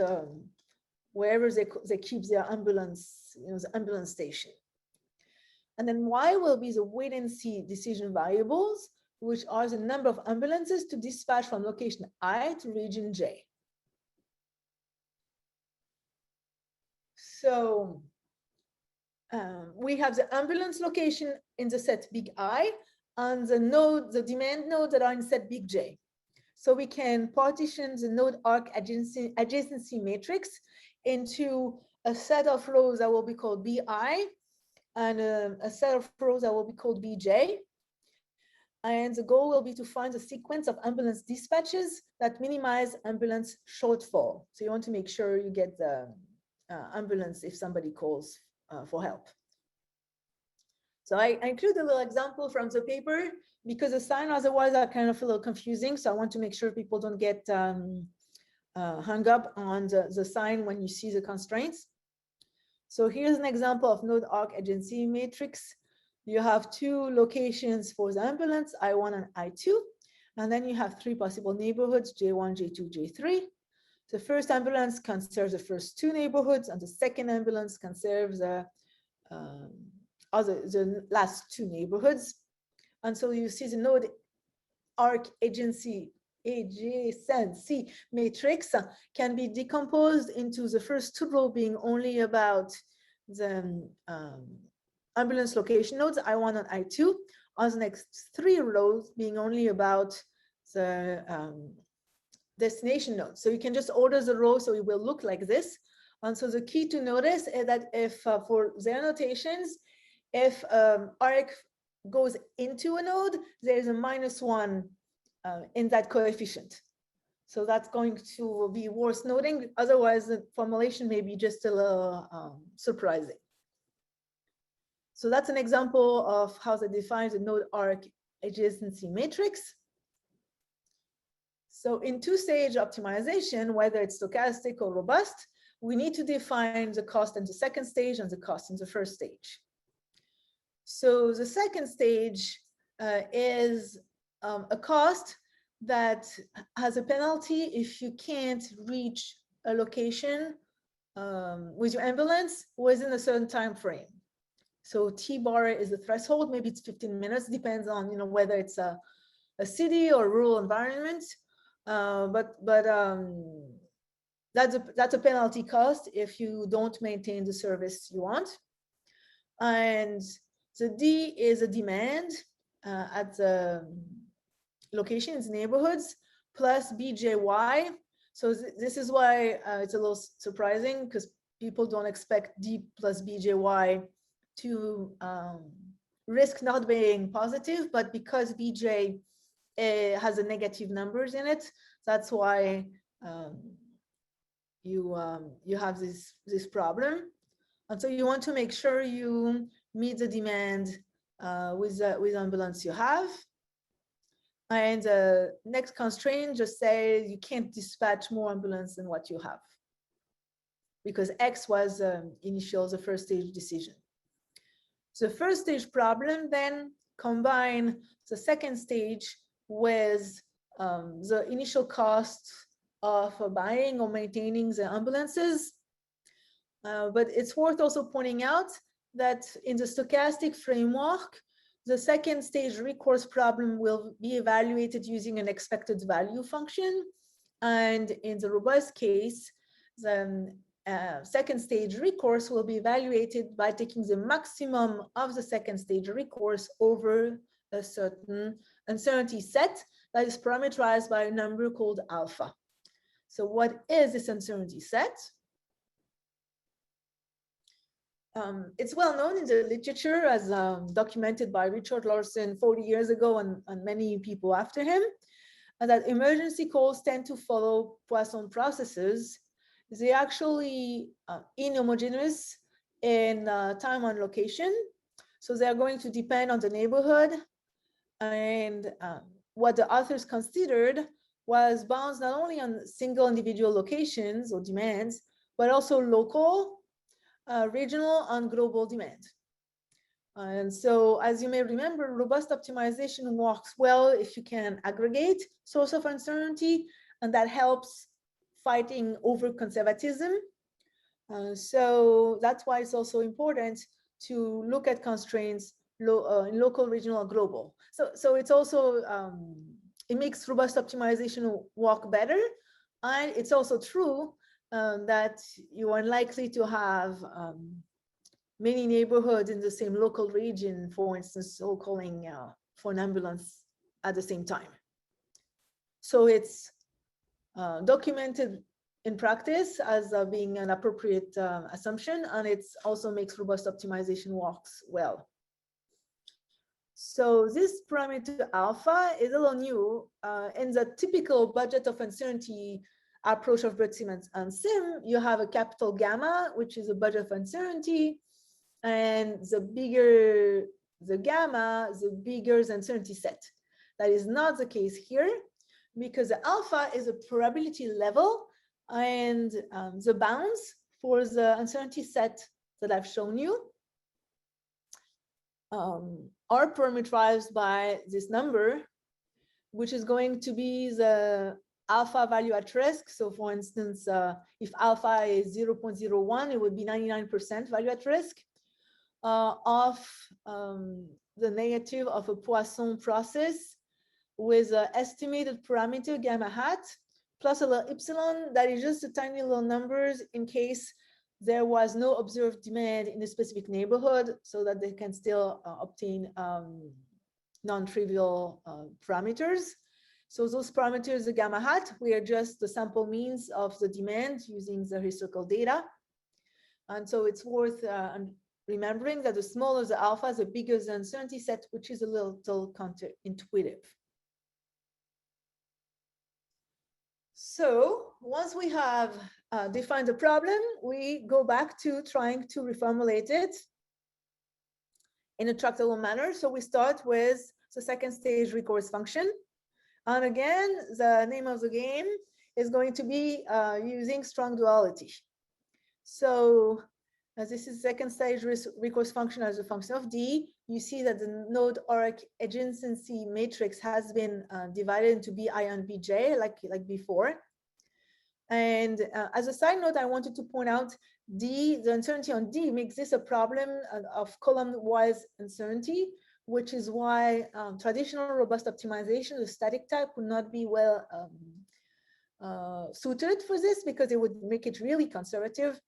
Speaker 2: wherever they keep their ambulance, the ambulance station. And then Y will be the wait and see decision variables, which are the number of ambulances to dispatch from location I to region J. So we have the ambulance location in the set big I and the demand node that are in set big J. So we can partition the node arc adjacency matrix into a set of rows that will be called BI and a set of rows that will be called BJ. And the goal will be to find a sequence of ambulance dispatches that minimize ambulance shortfall. So you want to make sure you get the ambulance if somebody calls for help. So I include a little example from the paper because the sign otherwise are kind of a little confusing. So I want to make sure people don't get hung up on the sign when you see the constraints. So here's an example of node arc agency matrix. You have two locations for the ambulance, I1 and I2, and then you have three possible neighborhoods, J1, J2, J3. The first ambulance can serve the first two neighborhoods, and the second ambulance can serve the last two neighborhoods. And so you see the node arc agency matrix can be decomposed into the first two rows being only about the ambulance location nodes, I1 and I2, on the next three rows being only about the destination nodes. So you can just order the row so it will look like this. And so the key to notice is that if for their notations, if arc goes into a node, there's a -1 in that coefficient. So that's going to be worth noting. Otherwise, the formulation may be just a little surprising. So that's an example of how they define the node arc adjacency matrix. So in two-stage optimization, whether it's stochastic or robust, we need to define the cost in the second stage and the cost in the first stage. So the second stage is a cost that has a penalty if you can't reach a location with your ambulance within a certain time frame. So T bar is the threshold, maybe it's 15 minutes, depends on whether it's a city or rural environment. But that's a penalty cost if you don't maintain the service you want. And the D is a demand at the locations, neighborhoods, plus BJY. So this is why it's a little surprising, because people don't expect D plus BJY to risk not being positive, but because BJ has a negative numbers in it, that's why you have this problem. And so you want to make sure you meet the demand with ambulance you have. And the next constraint just says you can't dispatch more ambulance than what you have, because X was the first stage decision. The first stage problem then combine the second stage with the initial cost of buying or maintaining the ambulances. But it's worth also pointing out that in the stochastic framework, the second stage recourse problem will be evaluated using an expected value function. And in the robust case, the second stage recourse will be evaluated by taking the maximum of the second stage recourse over a certain uncertainty set that is parameterized by a number called alpha. So what is this uncertainty set? It's well known in the literature as documented by Richard Larson 40 years ago and many people after him, and that emergency calls tend to follow Poisson processes. They're actually inhomogeneous in time and location. So they're going to depend on the neighborhood. And what the authors considered was bounds not only on single individual locations or demands, but also local, regional, and global demand. And so, as you may remember, robust optimization works well if you can aggregate source of uncertainty, and that helps fighting over conservatism. So that's why it's also important to look at constraints in local, regional, or global. So it's also, it makes robust optimization work better. And it's also true that you are unlikely to have many neighborhoods in the same local region, for instance, all calling for an ambulance at the same time. So it's documented in practice as being an appropriate assumption, and it also makes robust optimization works well. So this parameter alpha is a little new. In the typical budget of uncertainty approach of Repositioning and SIM, you have a capital gamma, which is a budget of uncertainty, and the bigger the gamma, the bigger the uncertainty set. That is not the case here, because the alpha is a probability level, and the bounds for the uncertainty set that I've shown you are parameterized by this number, which is going to be the alpha value at risk. So for instance, if alpha is 0.01, it would be 99% value at risk of the negative of a Poisson process with an estimated parameter gamma hat plus a little epsilon that is just a tiny little numbers in case there was no observed demand in a specific neighborhood, so that they can still obtain non-trivial parameters. So those parameters, the gamma hat, we adjust the sample means of the demand using the historical data. And so it's worth remembering that the smaller the alpha, the bigger the uncertainty set, which is a little counterintuitive. So once we have defined the problem, we go back to trying to reformulate it in a tractable manner. So we start with the second stage recourse function. And again, the name of the game is going to be using strong duality. So this is second stage recourse function as a function of D. You see that the node ORC adjacency matrix has been divided into Bi and Bj like before. And as a side note, I wanted to point out the uncertainty on D makes this a problem of column-wise uncertainty, which is why traditional robust optimization, the static type, would not be well suited for this because it would make it really conservative.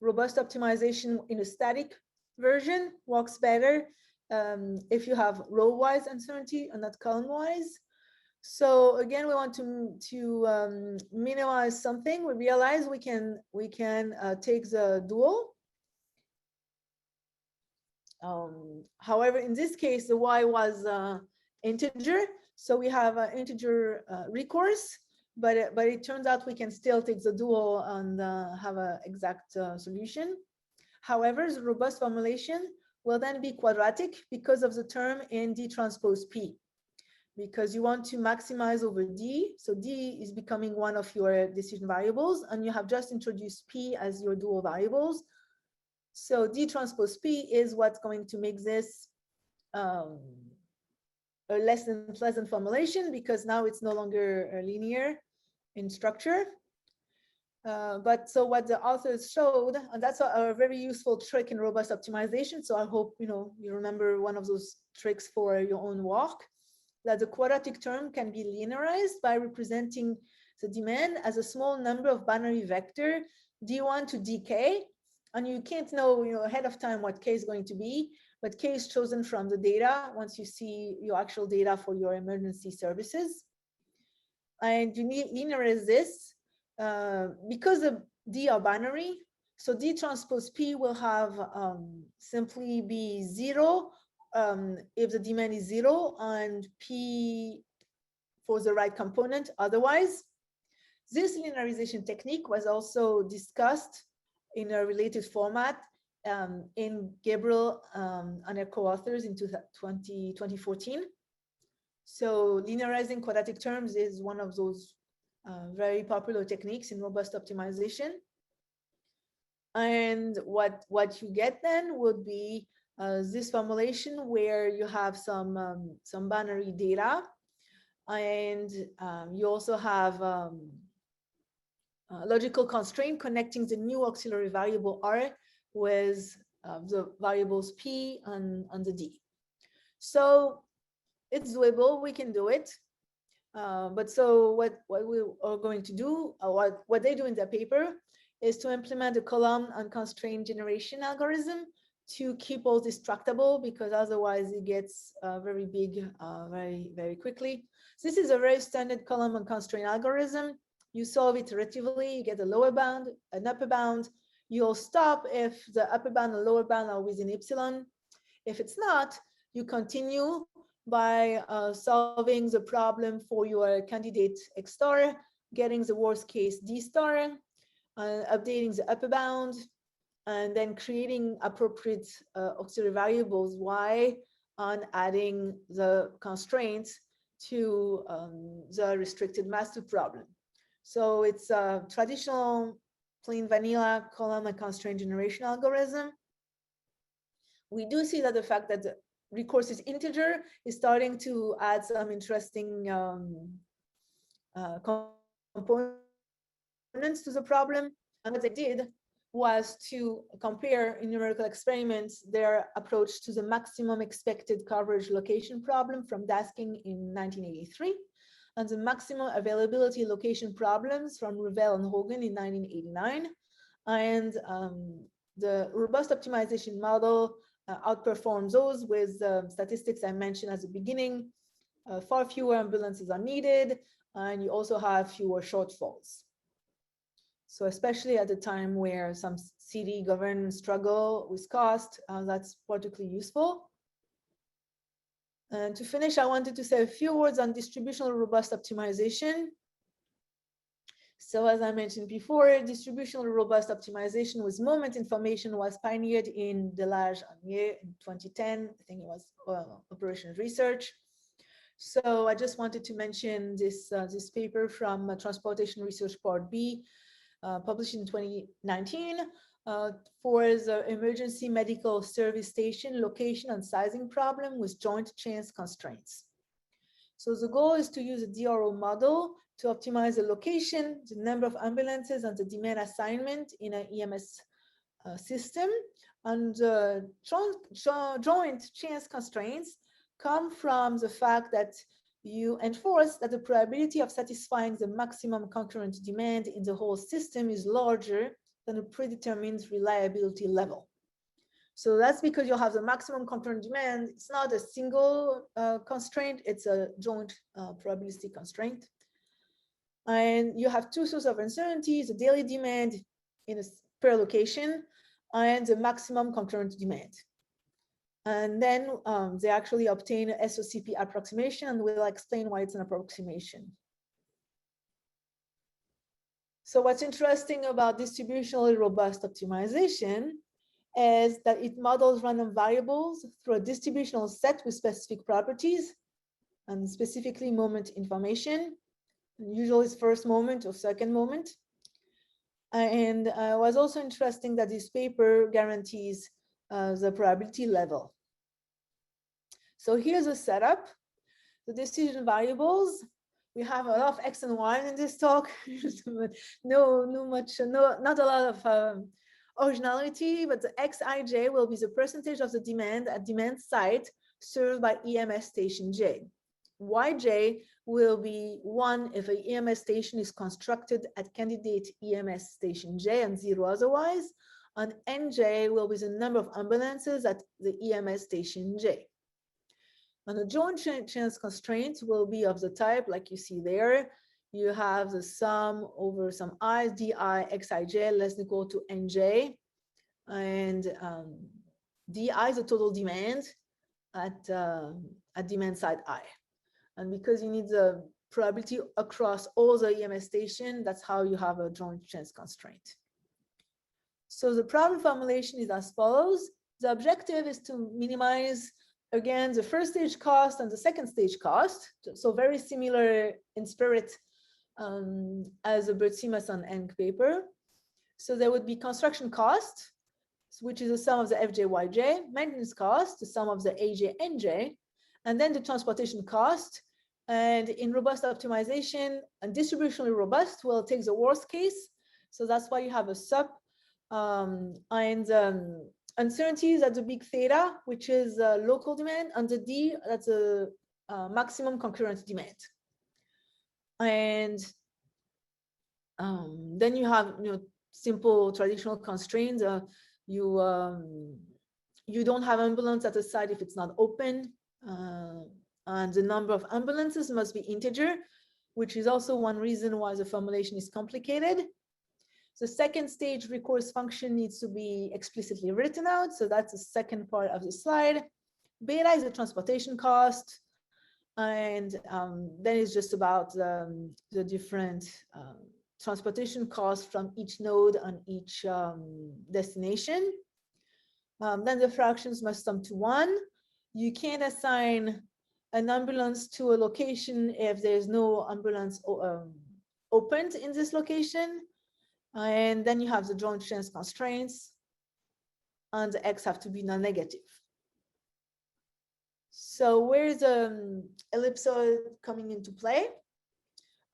Speaker 2: Robust optimization in a static version works better if you have row-wise uncertainty and not column-wise. So again, we want to minimize something. We realize we can take the dual. However, in this case, the y was integer, so we have an integer recourse. But it turns out we can still take the dual and have an exact solution. However, the robust formulation will then be quadratic because of the term in D transpose P, because you want to maximize over D. So D is becoming one of your decision variables, and you have just introduced P as your dual variables. So D transpose P is what's going to make this a less than pleasant formulation, because now it's no longer linear in structure. But so what the authors showed, and that's a very useful trick in robust optimization. So I hope you remember one of those tricks for your own work, that the quadratic term can be linearized by representing the demand as a small number of binary vector d1 to dk, and you can't know ahead of time what k is going to be, but k is chosen from the data once you see your actual data for your emergency services. And you need linearize this because the d are binary. So D transpose P will have simply be 0 if the demand is 0, and P for the right component otherwise. This linearization technique was also discussed in a related format in Gabriel and their co-authors in 2014. So linearizing quadratic terms is one of those very popular techniques in robust optimization. And what you get then would be this formulation where you have some binary data, and you also have logical constraint connecting the new auxiliary variable R with the variables P and the D. So it's doable, we can do it. But so what we are going to do, what they do in their paper, is to implement a column and constraint generation algorithm to keep all this tractable, because otherwise it gets very big very quickly. So this is a very standard column and constraint algorithm. You solve it iteratively, you get a lower bound, an upper bound. You'll stop if the upper bound and lower bound are within epsilon. If it's not, you continue by solving the problem for your candidate X star, getting the worst case D star, updating the upper bound, and then creating appropriate auxiliary variables Y, and adding the constraints to the restricted master problem. So it's a traditional plain vanilla column and constraint generation algorithm. we do see that the fact that the recourse is integer is starting to add some interesting components to the problem. And what they did was to compare in numerical experiments their approach to the maximum expected coverage location problem from Dasking in 1983 and the maximum availability location problems from Revel and Hogan in 1989. And the robust optimization model outperforms those with statistics I mentioned at the beginning. Far fewer ambulances are needed, and you also have fewer shortfalls. So especially at a time where some city governments struggle with cost, that's particularly useful. And to finish, I wanted to say a few words on distributional robust optimization. So as I mentioned before, distributional robust optimization with moment information was pioneered in Delage in 2010. I think it was operations research. So I just wanted to mention this, this paper from Transportation Research Part B, published in 2019, for the emergency medical service station location and sizing problem with joint chance constraints. So the goal is to use a DRO model to optimize the location, the number of ambulances, and the demand assignment in an EMS system. And joint chance constraints come from the fact that you enforce that the probability of satisfying the maximum concurrent demand in the whole system is larger than a predetermined reliability level. So that's because you have the maximum concurrent demand. It's not a single constraint, it's a joint probabilistic constraint. And you have two sources of uncertainty, the daily demand in a per location and the maximum concurrent demand. And then they actually obtain a SOCP approximation, and we'll explain why it's an approximation. So what's interesting about distributionally robust optimization is that it models random variables through a distributional set with specific properties, and specifically moment information. And usually it's first moment or second moment. And it was also interesting that this paper guarantees the probability level. So here's a setup. The decision variables. We have a lot of X and Y in this talk. Not a lot of originality, but the Xij will be the percentage of the demand at demand site served by EMS station J. Yj will be 1 if an EMS station is constructed at candidate EMS station J and 0 otherwise, and Nj will be the number of ambulances at the EMS station J. And the joint chance constraints will be of the type like you see there. You have the sum over some i's, di, xij less than or equal to nj, and di is the total demand at demand side I. And because you need the probability across all the EMS station, that's how you have a joint chance constraint. So the problem formulation is as follows. The objective is to minimize, again, the first stage cost and the second stage cost. So very similar in spirit as the Bert-Simas and Enck paper. So there would be construction cost, which is the sum of the fjyj, maintenance cost, the sum of the ajnj, and then the transportation cost. And in robust optimization and distributionally robust, will take the worst case. So that's why you have a sub uncertainties at the big theta, which is local demand, and the D, that's a maximum concurrent demand. And then you have simple traditional constraints. You don't have ambulance at the site if it's not open. And the number of ambulances must be integer, which is also one reason why the formulation is complicated. The second stage recourse function needs to be explicitly written out. So that's the second part of the slide. Beta is the transportation cost. And then it's just about the different transportation costs from each node on each destination. Then the fractions must sum to 1. You can't assign an ambulance to a location if there's no ambulance opened in this location. And then you have the joint chance constraints, and the X have to be non-negative. So where's ellipsoid coming into play?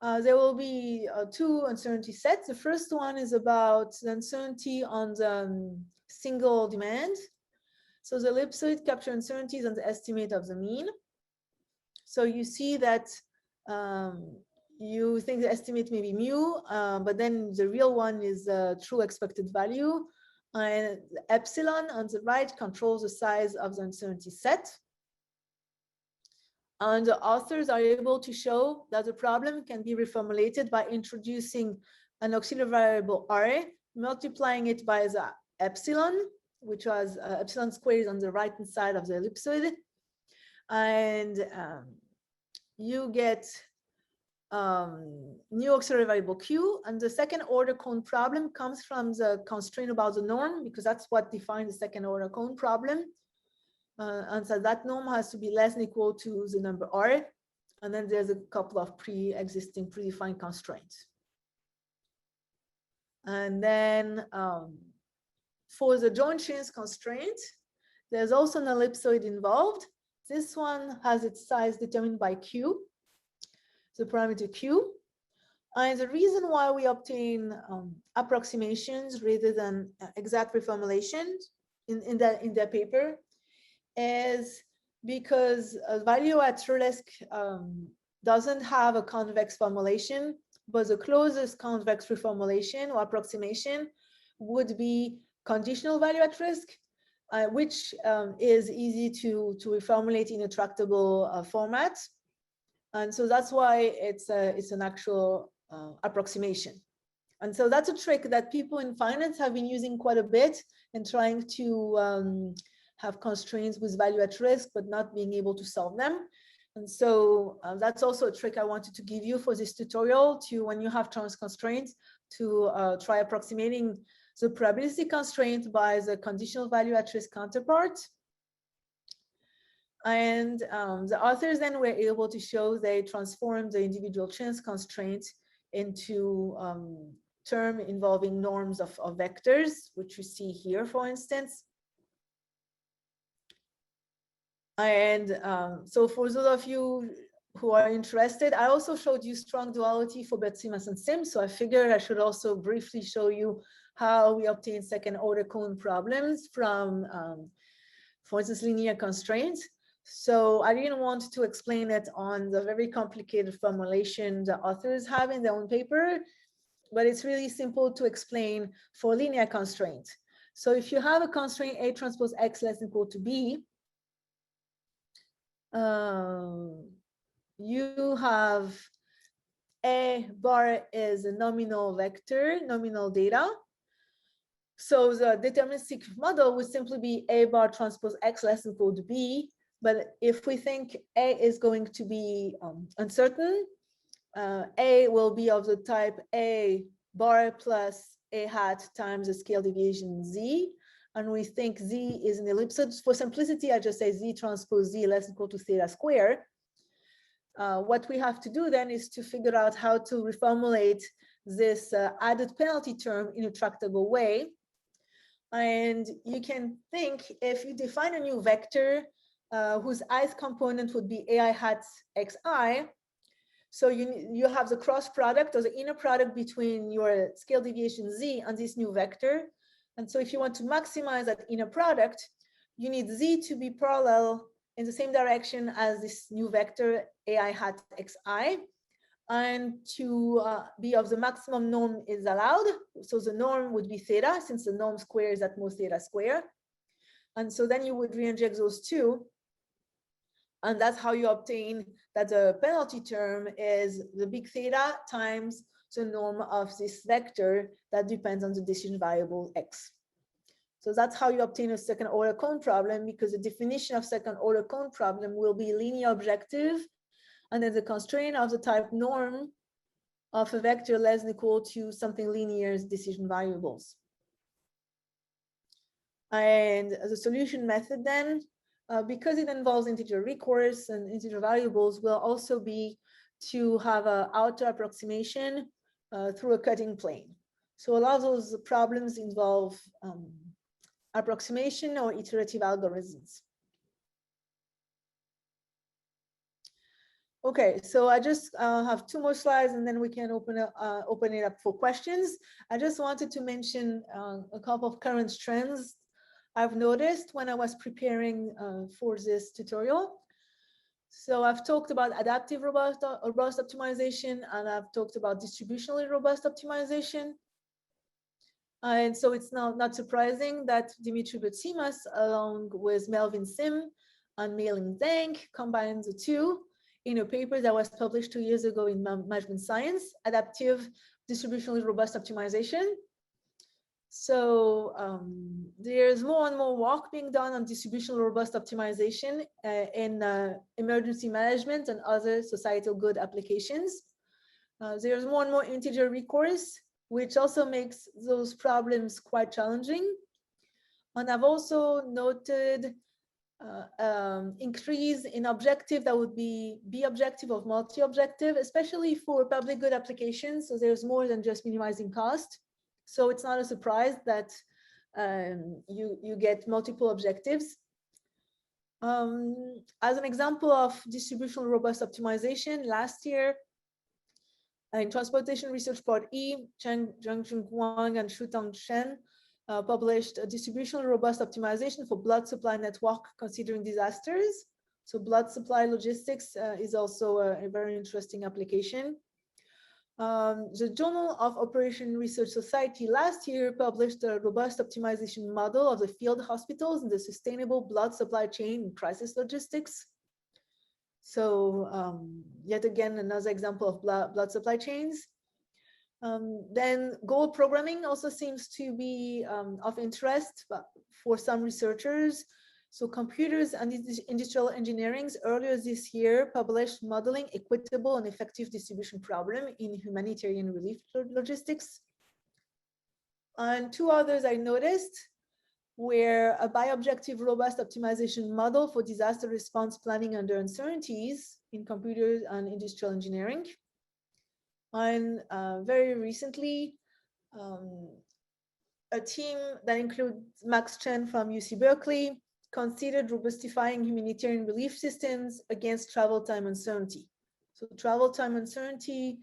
Speaker 2: There will be two uncertainty sets. The first one is about the uncertainty on the single demand. So the ellipsoid capture uncertainties on the estimate of the mean. So you see that you think the estimate may be mu, but then the real one is true expected value. And the epsilon on the right controls the size of the uncertainty set. And the authors are able to show that the problem can be reformulated by introducing an auxiliary variable r, multiplying it by the epsilon, which was epsilon squared on the right hand side of the ellipsoid. And you get new auxiliary variable q. And the second order cone problem comes from the constraint about the norm, because that's what defines the second order cone problem. And so that norm has to be less than or equal to the number r. And then there's a couple of pre-existing predefined constraints. And then for the joint chains constraint, there's also an ellipsoid involved. This one has its size determined by q, the parameter q. And the reason why we obtain approximations rather than exact reformulations in their paper is because a value at Burlesque doesn't have a convex formulation, but the closest convex reformulation or approximation would be conditional value at risk, which is easy to reformulate in a tractable format. And so that's why it's an actual approximation. And so that's a trick that people in finance have been using quite a bit and trying to have constraints with value at risk, but not being able to solve them. And so that's also a trick I wanted to give you for this tutorial, to when you have trans constraints, to try approximating the probability constraint by the conditional value at risk counterpart. And the authors then were able to show they transformed the individual chance constraint into term involving norms of vectors, which you see here, for instance. And so for those of you who are interested, I also showed you strong duality for BET-CMAS and SIM. So I figured I should also briefly show you how we obtain second order cone problems from, for instance, linear constraints. So I didn't want to explain it on the very complicated formulation the authors have in their own paper, but it's really simple to explain for linear constraint. So if you have a constraint A transpose X less than or equal to B, you have A bar is a nominal vector, nominal data. So the deterministic model would simply be A bar transpose X less than or equal to B. But if we think A is going to be uncertain, A will be of the type A bar plus A hat times the scale deviation Z. And we think Z is an ellipsoid. For simplicity, I just say Z transpose Z less than or equal to theta square. What we have to do then is to figure out how to reformulate this added penalty term in a tractable way. And you can think if you define a new vector whose ith component would be AI hat xi, so you have the cross product or the inner product between your scale deviation Z and this new vector. And so if you want to maximize that inner product, you need Z to be parallel in the same direction as this new vector AI hat xi, and to be of the maximum norm is allowed. So the norm would be theta, since the norm square is at most theta square. And so then you would reinject those two. And that's how you obtain that the penalty term is the big theta times the norm of this vector that depends on the decision variable x. So that's how you obtain a second order cone problem, because the definition of second order cone problem will be linear objective, and then the constraint of the type norm of a vector less than or equal to something linear as decision variables. And the solution method then, because it involves integer recourse and integer variables, will also be to have an outer approximation through a cutting plane. So a lot of those problems involve approximation or iterative algorithms. Okay, so I just have two more slides and then we can open it up for questions. I just wanted to mention a couple of current trends I've noticed when I was preparing for this tutorial. So I've talked about adaptive robust optimization, and I've talked about distributionally robust optimization. And so it's not surprising that Dimitri Boutsimas, along with Melvin Sim and Mei-Ling Zhang, combined the two in a paper that was published 2 years ago in Management Science, Adaptive Distributionally Robust Optimization. So there's more and more work being done on distributional robust optimization in emergency management and other societal good applications. There's more and more integer recourse, which also makes those problems quite challenging. And I've also noted increase in objective that would be objective of multi-objective, especially for public good applications. So there's more than just minimizing cost. So it's not a surprise that you get multiple objectives. As an example of distributional robust optimization, last year in Transportation Research Part E, Zhang Wang and Shutang Shen published a distributional robust optimization for blood supply network considering disasters. So blood supply logistics is also a very interesting application. The Journal of Operation Research Society last year published a robust optimization model of the field hospitals and the sustainable blood supply chain in crisis logistics. So yet again, another example of blood supply chains. Then goal programming also seems to be of interest for some researchers. So computers and industrial engineering earlier this year published modeling equitable and effective distribution problem in humanitarian relief logistics. And two others I noticed were a bi-objective robust optimization model for disaster response planning under uncertainties in computers and industrial engineering. And very recently, a team that includes Max Chen from UC Berkeley considered robustifying humanitarian relief systems against travel time uncertainty. So travel time uncertainty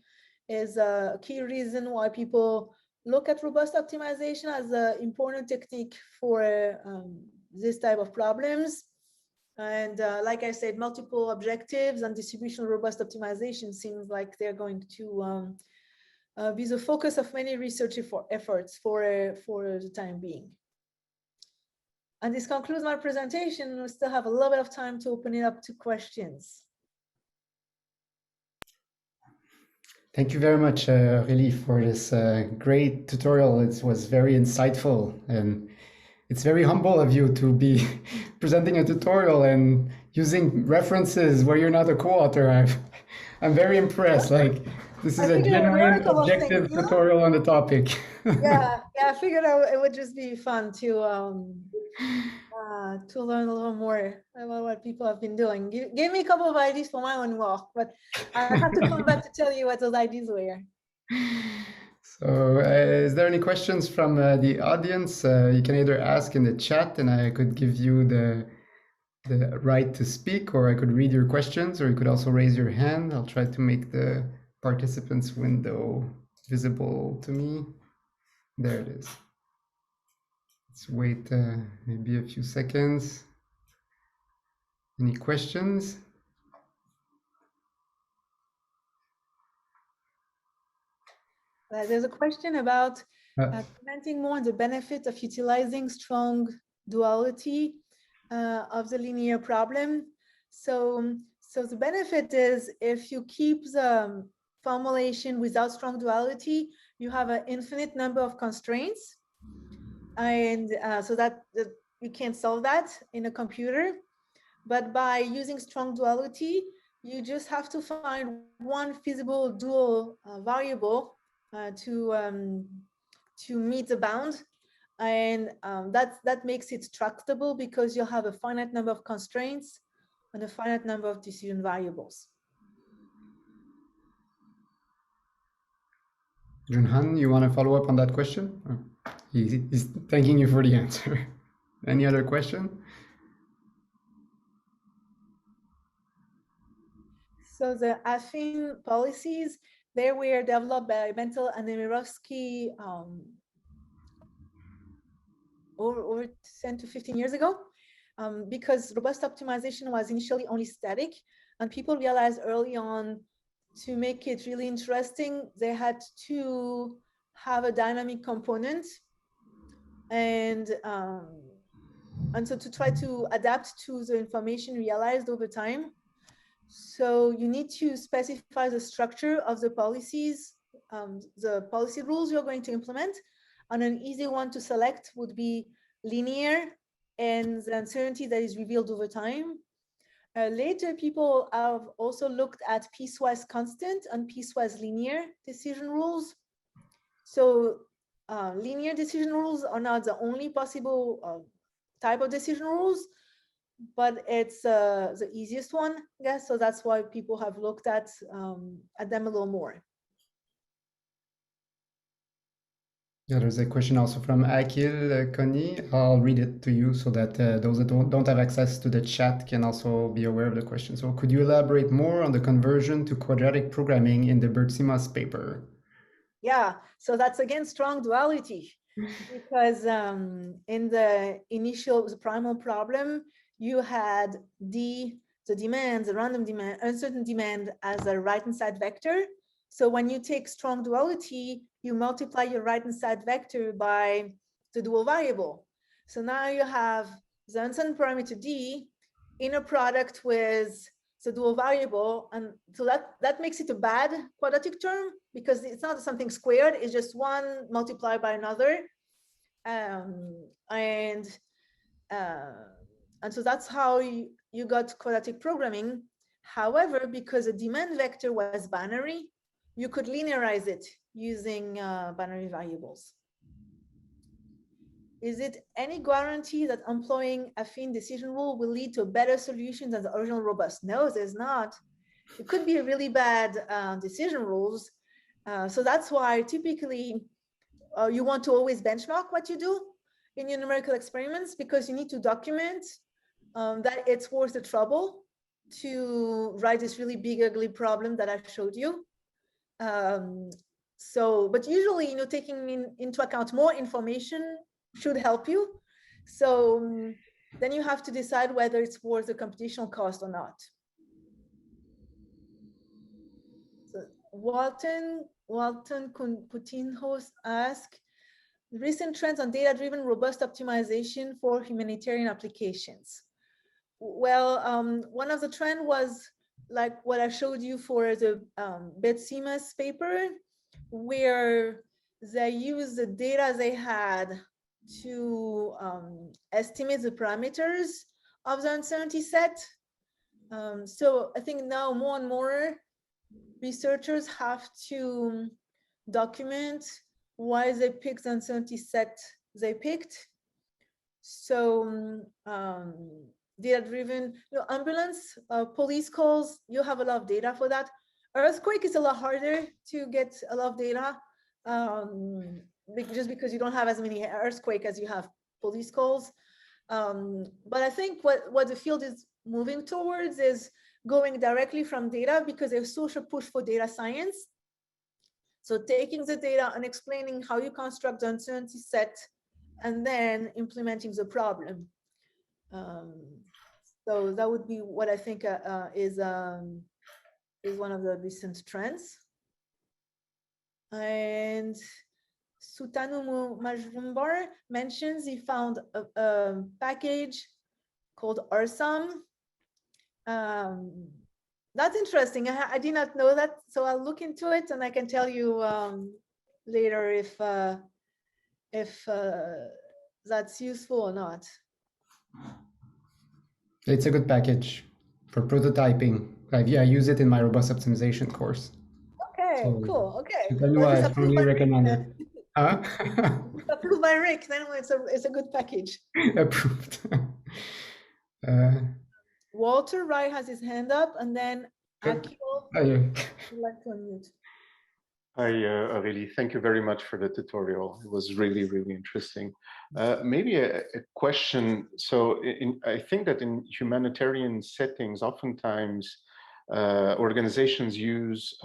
Speaker 2: is a key reason why people look at robust optimization as an important technique for this type of problems. And like I said, multiple objectives and distributional robust optimization seems like they're going to be the focus of many research efforts for the time being. And this concludes my presentation. We still have a little bit of time to open it up to questions.
Speaker 1: Thank you very much, Aurelie, for this great tutorial. It was very insightful, and it's very humble of you to be presenting a tutorial and using references where you're not a co-author. I'm very impressed. Like, this is a genuine, objective tutorial on the topic.
Speaker 2: Yeah, I figured it would just be fun to learn a little more about what people have been doing. Give me a couple of ideas for my own work, but I have to come back to tell you what those ideas were.
Speaker 1: So is there any questions from the audience? You can either ask in the chat and I could give you the right to speak, or I could read your questions, or you could also raise your hand. I'll try to make the participants window visible to me. There it is. Let's wait maybe a few seconds. Any questions?
Speaker 2: There's a question about commenting more on the benefit of utilizing strong duality of the linear problem. So the benefit is if you keep the formulation without strong duality, you have an infinite number of constraints. And so that you can't solve that in a computer. But by using strong duality, you just have to find one feasible dual variable to meet the bound. And that makes it tractable because you'll have a finite number of constraints and a finite number of decision variables.
Speaker 1: Junhan, you want to follow up on that question? He's thanking you for the answer. Any other question?
Speaker 2: So the Affine Policies, they were developed by Bentel and Nemirovsky over 10 to 15 years ago, because robust optimization was initially only static, and people realized early on to make it really interesting, they had to have a dynamic component, and so to try to adapt to the information realized over time. So you need to specify the structure of the policies, the policy rules you're going to implement. And an easy one to select would be linear and the uncertainty that is revealed over time. Later, people have also looked at piecewise constant and piecewise linear decision rules. So linear decision rules are not the only possible type of decision rules, but it's the easiest one, I guess. So that's why people have looked at them a little more.
Speaker 1: Yeah, there's a question also from Akil Koni. I'll read it to you so that those that don't have access to the chat can also be aware of the question. So could you elaborate more on the conversion to quadratic programming in the Bertsimas paper?
Speaker 2: Yeah, so that's again strong duality, because in the initial, the primal problem, you had the demand, the random demand, uncertain demand as a right-hand side vector. So when you take strong duality, you multiply your right-hand side vector by the dual variable. So now you have the uncertain parameter d in a product with the dual variable, and so that makes it a bad quadratic term because it's not something squared, it's just one multiplied by another. And so that's how you got quadratic programming. However, because the demand vector was binary, you could linearize it using binary variables. Is it any guarantee that employing affine decision rule will lead to a better solution than the original robust? No, there's not. It could be a really bad decision rules. So that's why typically you want to always benchmark what you do in your numerical experiments, because you need to document that it's worth the trouble to write this really big, ugly problem that I showed you. But usually, taking into account more information should help you. So then you have to decide whether it's worth the computational cost or not. So Walton Coutinho asks, recent trends on data-driven robust optimization for humanitarian applications. Well, one of the trend was like what I showed you for the Bertsimas paper, where they use the data they had to estimate the parameters of the uncertainty set. So I think now more and more researchers have to document why they picked the uncertainty set they picked. So data-driven, ambulance, police calls, you have a lot of data for that. Earthquake is a lot harder to get a lot of data, just because you don't have as many earthquake as you have police calls. But I think what the field is moving towards is going directly from data, because there's social push for data science. So taking the data and explaining how you construct the uncertainty set and then implementing the problem. So that would be what I think is one of the recent trends. And Sutanu Majumbar mentions he found a package called RSUM. That's interesting. I did not know that, so I'll look into it and I can tell you later if that's useful or not.
Speaker 1: It's a good package for prototyping. I use it in my robust optimization course.
Speaker 2: Okay, so, cool. Okay.
Speaker 1: Well, I strongly recommend it. Huh?
Speaker 2: Approved by Rick, then it's a good package.
Speaker 1: Approved.
Speaker 2: Walter Wright has his hand up, and then Akil would like to unmute.
Speaker 3: Hi, Aurelie. Thank you very much for the tutorial. It was really, really interesting. Maybe a question. So I think that in humanitarian settings, oftentimes organizations use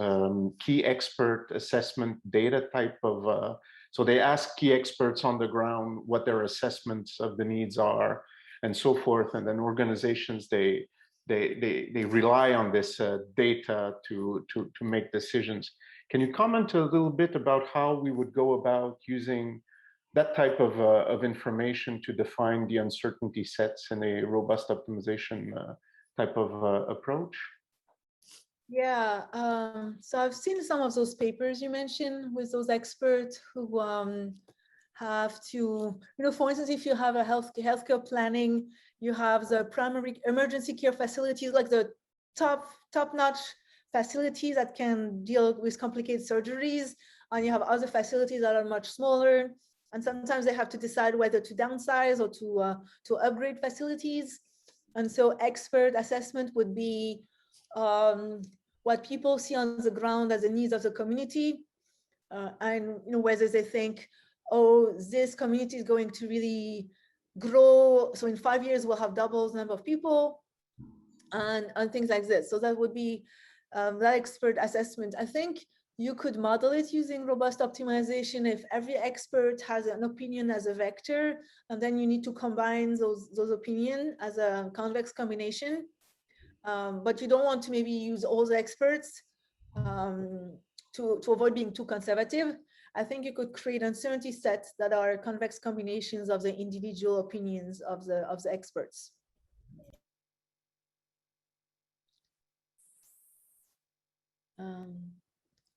Speaker 3: key expert assessment data type of, so they ask key experts on the ground what their assessments of the needs are and so forth. And then organizations, they rely on this data to make decisions. Can you comment a little bit about how we would go about using that type of information to define the uncertainty sets in a robust optimization type of approach?
Speaker 2: Yeah, so I've seen some of those papers you mentioned with those experts who have to, for instance, if you have a healthcare planning, you have the primary emergency care facilities, like the top-notch facilities that can deal with complicated surgeries, and you have other facilities that are much smaller, and sometimes they have to decide whether to downsize or to upgrade facilities. And so expert assessment would be what people see on the ground as the needs of the community, and whether they think, oh, this community is going to really grow, so in 5 years we'll have double the number of people, and things like this. So that would be that expert assessment. I think you could model it using robust optimization if every expert has an opinion as a vector, and then you need to combine those opinions as a convex combination. But you don't want to maybe use all the experts to avoid being too conservative. I think you could create uncertainty sets that are convex combinations of the individual opinions of the experts.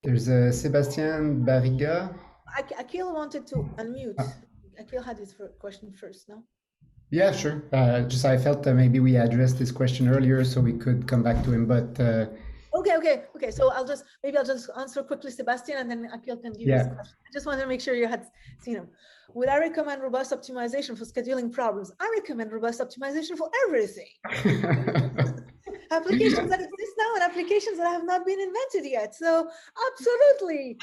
Speaker 1: There's a Sébastien Barriga.
Speaker 2: Akil wanted to unmute. Akil had his question first, no?
Speaker 1: Yeah, sure. Just I felt that maybe we addressed this question earlier, so we could come back to him. But
Speaker 2: okay. So I'll just answer quickly, Sebastian, and then Akil can give his question. I just wanted to make sure you had seen him. Would I recommend robust optimization for scheduling problems? I recommend robust optimization for everything. Applications that exist now and applications that have not been invented yet. So absolutely.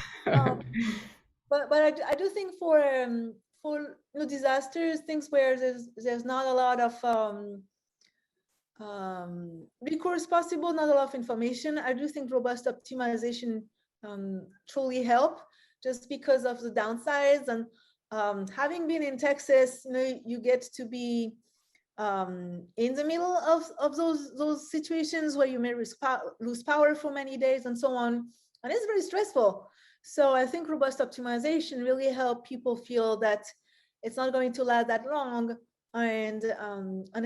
Speaker 2: But I do think for disasters, things where there's not a lot of recourse possible, not a lot of information, I do think robust optimization truly help, just because of the downsides. And having been in Texas, you get to be in the middle of those situations where you may lose power for many days and so on, and it's very stressful. So I think robust optimization really help people feel that it's not going to last that long, and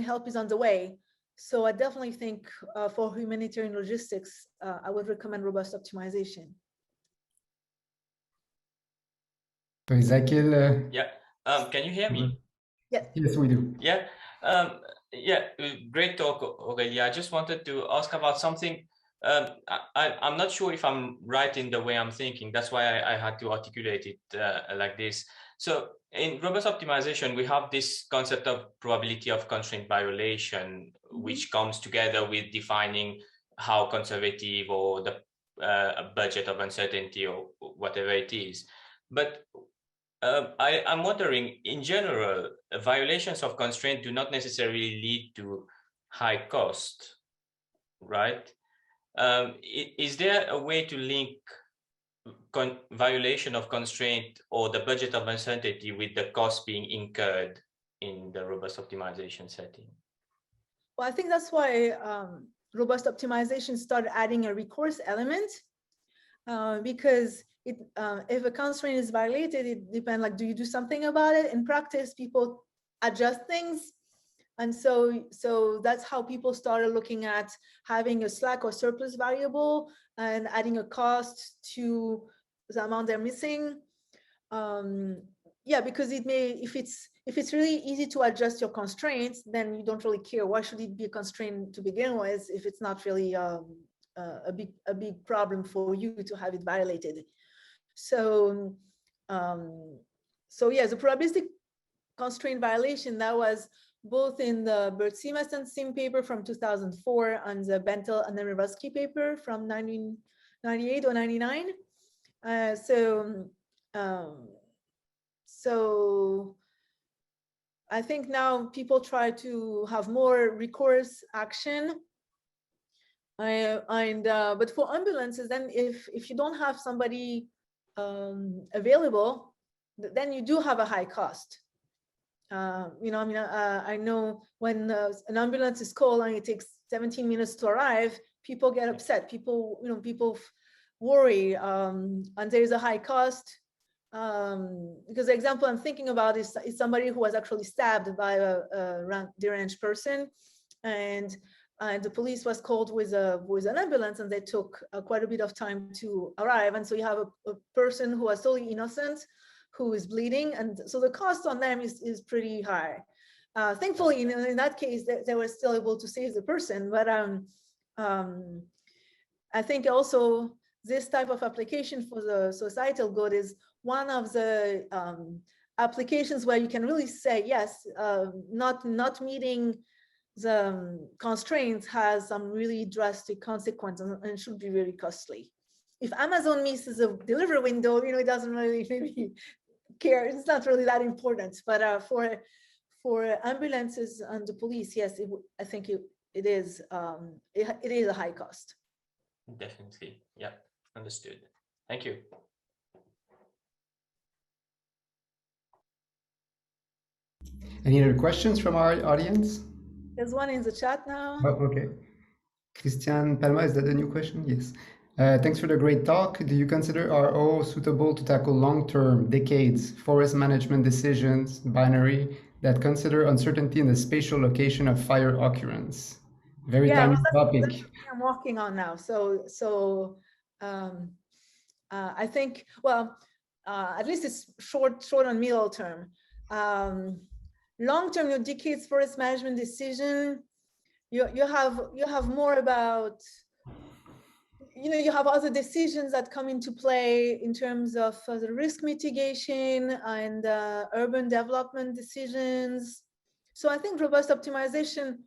Speaker 2: help is on the way. So I definitely think for humanitarian logistics, I would recommend robust optimization.
Speaker 1: So is Akil?
Speaker 4: Yeah. Can you hear me?
Speaker 2: Yes.
Speaker 1: Yes, we do.
Speaker 4: Yeah. Yeah. Great talk, Aurelie. I just wanted to ask about something. I'm not sure if I'm right in the way I'm thinking. That's why I had to articulate it like this. So in robust optimization, we have this concept of probability of constraint violation, which comes together with defining how conservative or the budget of uncertainty or whatever it is. But I'm wondering, in general, violations of constraint do not necessarily lead to high cost, right? Is there a way to link violation of constraint or the budget of uncertainty with the cost being incurred in the robust optimization setting?
Speaker 2: Well, I think that's why robust optimization started adding a recourse element, because if a constraint is violated, it depends, like, do you do something about it? In practice, people adjust things. And so that's how people started looking at having a slack or surplus variable and adding a cost to the amount they're missing. Yeah, because it may, if it's really easy to adjust your constraints, then you don't really care. Why should it be a constraint to begin with if it's not really a big problem for you to have it violated? So yeah, the probabilistic constraint violation, that was both in the Bert-Simas and Sim paper from 2004 and the Bentel and the Revosky paper from 1998 or 99. So I think now people try to have more recourse action, But for ambulances, then if you don't have somebody available, then you do have a high cost. You know, I mean, I know when an ambulance is called and it takes 17 minutes to arrive, people get upset. People, you know, people worry, and there's a high cost. Because the example I'm thinking about is somebody who was actually stabbed by a deranged person, and the police was called with an ambulance, and they took quite a bit of time to arrive. And so you have a person who was totally innocent, who is bleeding, and so the cost on them is pretty high. Thankfully, in that case, they were still able to save the person. But I think also this type of application for the societal good is one of the applications where you can really say, yes, not meeting the constraints has some really drastic consequences and should be really costly. If Amazon misses a delivery window, you know, it doesn't really maybe care. It's not really that important. But for ambulances and the police, yes, I think it is a high cost.
Speaker 4: Definitely, yeah, understood. Thank you.
Speaker 1: Any other questions from our audience?
Speaker 2: There's one in the chat now.
Speaker 1: Oh, okay. Christian Palma, is that a new question? Yes. Thanks for the great talk. Do you consider RO suitable to tackle long-term, decades, forest management decisions, binary, that consider uncertainty in the spatial location of fire occurrence? Very timely topic.
Speaker 2: That's what I'm working on now. So I think, well, at least it's short and middle term. Long term, your decades forest management decision, you have more about, you know, you have other decisions that come into play in terms of the risk mitigation and urban development decisions. So I think robust optimization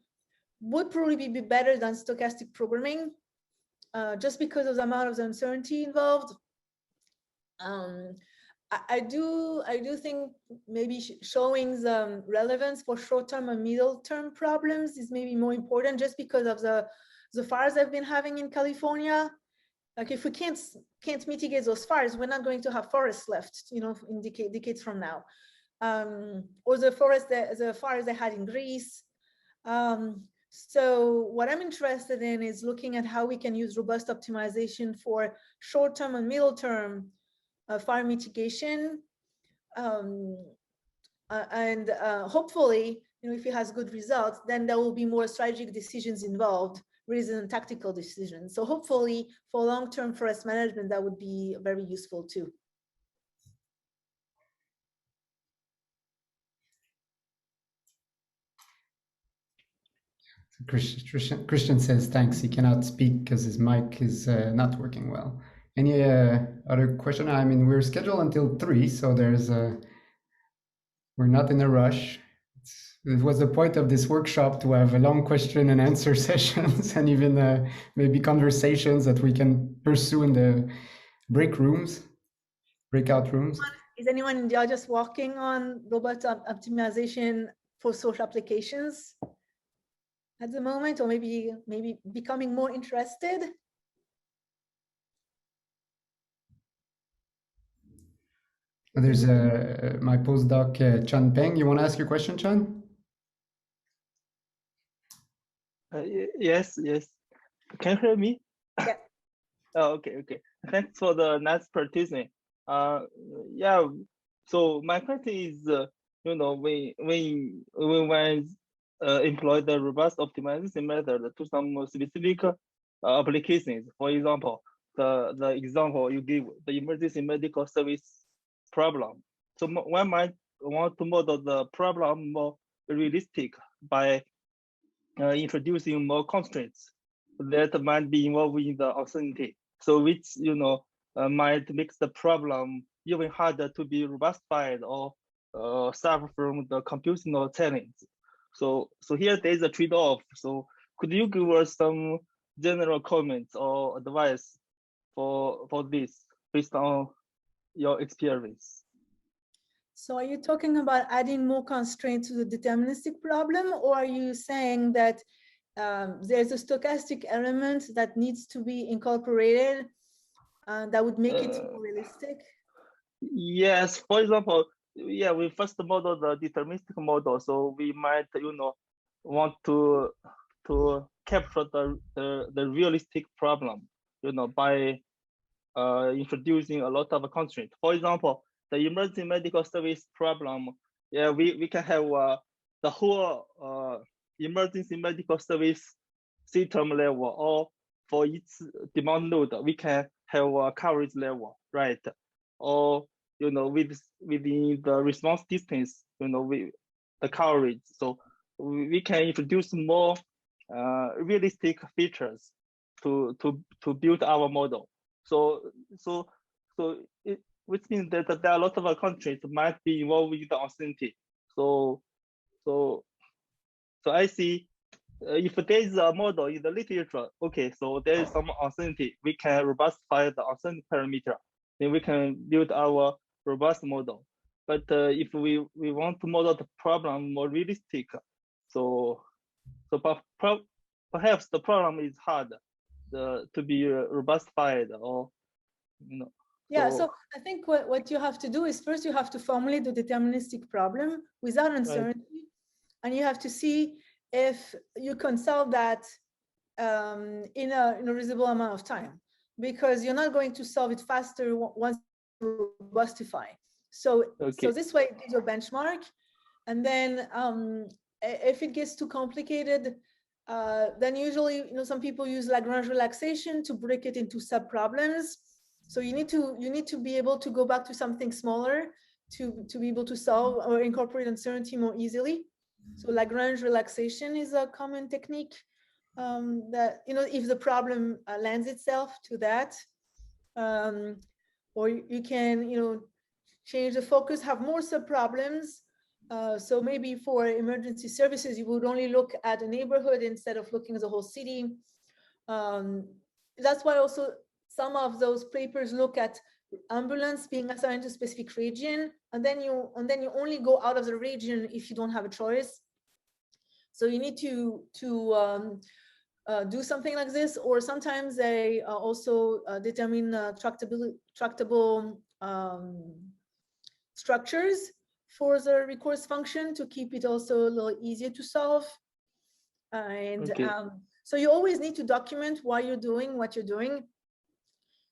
Speaker 2: would probably be better than stochastic programming, just because of the amount of uncertainty involved. I do think maybe showing the relevance for short-term and middle-term problems is maybe more important, just because of the fires I've been having in California. Like if we can't mitigate those fires, we're not going to have forests left, you know, in decades from now. Or the fires they had in Greece. So what I'm interested in is looking at how we can use robust optimization for short-term and middle-term fire mitigation, and hopefully, you know, if it has good results, then there will be more strategic decisions involved rather than tactical decisions. So hopefully, for long-term forest management, that would be very useful too.
Speaker 1: Christian says thanks. He cannot speak because his mic is not working well. Any other question? I mean, we're scheduled until 3, so we're not in a rush. It was the point of this workshop to have a long question and answer sessions and even maybe conversations that we can pursue in the breakout rooms.
Speaker 2: Is anyone in the audience working on robust optimization for social applications at the moment, or maybe becoming more interested?
Speaker 1: There's my postdoc, Chan Peng. You want to ask your question, Chan?
Speaker 5: Yes. Can you hear me?
Speaker 2: Yeah.
Speaker 5: Oh, okay. Thanks for the nice presentation. Yeah. So my question is, you know, when employ the robust optimization method to some specific applications, for example, the example you give, the emergency medical service problem. So one might want to model the problem more realistic by introducing more constraints that might be involved in the uncertainty. So which, you know, might make the problem even harder to be robustified or suffer from the computational challenge. So here there is a trade-off. So could you give us some general comments or advice for this based on your experience?
Speaker 2: So are you talking about adding more constraints to the deterministic problem, or are you saying that there's a stochastic element that needs to be incorporated that would make it more realistic?
Speaker 5: Yes, for example, yeah, we first model the deterministic model, so we might, want to capture the realistic problem, by introducing a lot of constraints. For example, the emergency medical service problem, yeah, we can have the whole emergency medical service system level, or for each demand node, we can have a coverage level, right? Or within the response distance, the coverage. So we can introduce more realistic features to build our model. Which means that there are a lot of countries might be involved with the uncertainty. So I see if there is a model in the literature, okay, so there is some uncertainty, we can robustify the uncertainty parameter, then we can build our robust model. But if we want to model the problem more realistic, so perhaps the problem is hard to be robustified, or
Speaker 2: Yeah, so I think what you have to do is first you have to formulate the deterministic problem without uncertainty, right. And you have to see if you can solve that in a reasonable amount of time, because you're not going to solve it faster once you robustify. So, so this way it gives you a benchmark, and then if it gets too complicated, then usually some people use Lagrange relaxation to break it into sub-problems. So you need to be able to go back to something smaller to be able to solve or incorporate uncertainty more easily. So Lagrange relaxation is a common technique that, if the problem lends itself to that, or you can, change the focus, have more sub-problems. So maybe for emergency services, you would only look at a neighborhood instead of looking at the whole city. That's why also some of those papers look at ambulance being assigned to a specific region, and then you only go out of the region if you don't have a choice. So you need to do something like this, or sometimes they also determine tractable structures for the recourse function to keep it also a little easier to solve. And so you always need to document why you're doing what you're doing.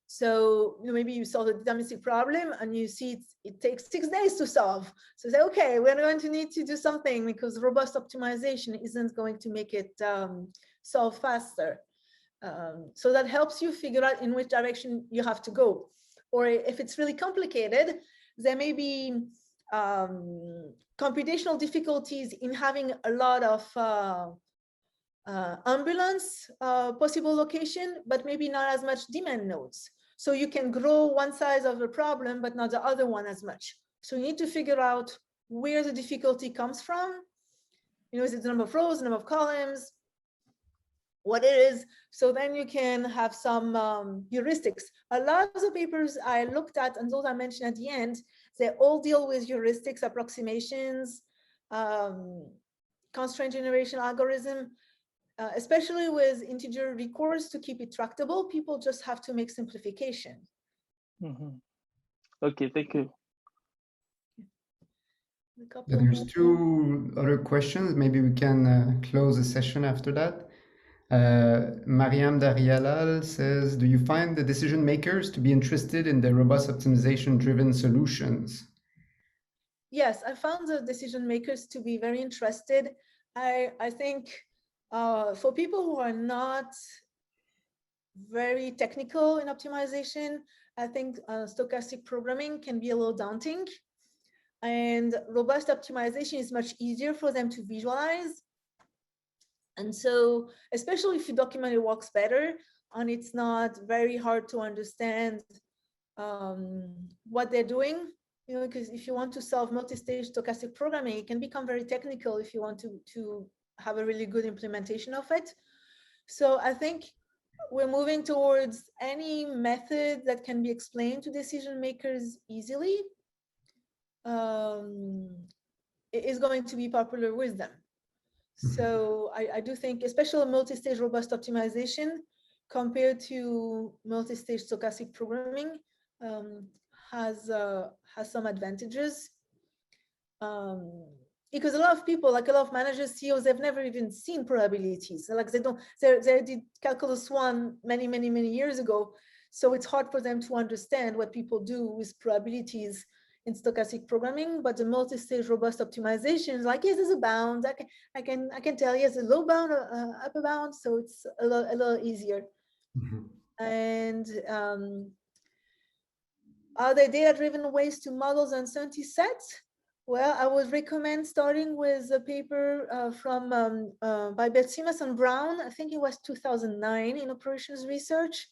Speaker 2: So maybe you solve the deterministic problem and you see it takes 6 days to solve. So say, okay, we're going to need to do something because robust optimization isn't going to make it solve faster. So that helps you figure out in which direction you have to go. Or if it's really complicated, there may be computational difficulties in having a lot of ambulance possible location, but maybe not as much demand nodes. So you can grow one size of the problem, but not the other one as much. So you need to figure out where the difficulty comes from. Is it the number of rows, the number of columns, what it is? So then you can have some heuristics. A lot of the papers I looked at, and those I mentioned at the end, they all deal with heuristics, approximations, constraint generation algorithm. Especially with integer recourse to keep it tractable, people just have to make simplification.
Speaker 5: Okay, thank you.
Speaker 1: There's 2 other questions. Maybe we can close the session after that. Mariam Darialal says, do you find the decision makers to be interested in the robust optimization driven solutions?
Speaker 2: Yes, I found the decision makers to be very interested. I think for people who are not very technical in optimization, I think stochastic programming can be a little daunting, and robust optimization is much easier for them to visualize. And so, especially if you document it works better, and it's not very hard to understand what they're doing, because if you want to solve multi-stage stochastic programming, it can become very technical if you want to have a really good implementation of it. So I think we're moving towards any method that can be explained to decision makers easily is going to be popular with them. So I do think, especially multi-stage robust optimization compared to multi-stage stochastic programming, has some advantages. Because a lot of people, like a lot of managers, CEOs, they've never even seen probabilities. Like they did calculus 1 many years ago. So it's hard for them to understand what people do with probabilities in stochastic programming. But the multi-stage robust optimization is like, yes, there's a bound. I can tell, yes, a low bound, upper bound. So it's a little easier. And are there data-driven ways to model the uncertainty sets? Well, I would recommend starting with a paper by Betsimas and Brown. I think it was 2009 in operations research.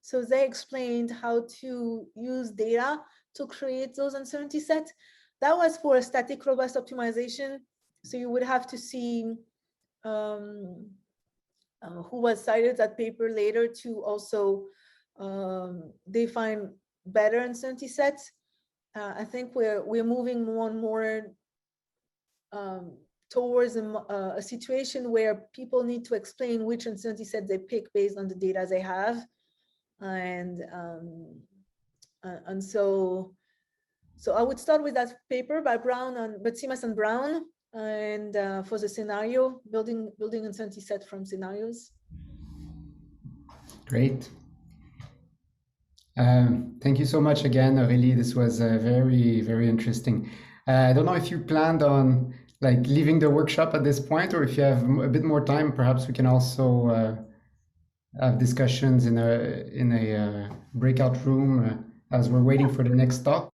Speaker 2: So they explained how to use data to create those uncertainty sets. That was for a static robust optimization. So you would have to see who was cited that paper later to also define better uncertainty sets. I think we're moving more and more towards a situation where people need to explain which uncertainty set they pick based on the data they have, and so I would start with that paper by Brown and Betsimas and Brown, and for the scenario, building uncertainty set from scenarios.
Speaker 1: Great. Thank you so much again, Aurélie. This was very interesting. I don't know if you planned on like leaving the workshop at this point, or if you have a bit more time, perhaps we can also have discussions in a breakout room as we're waiting for the next talk.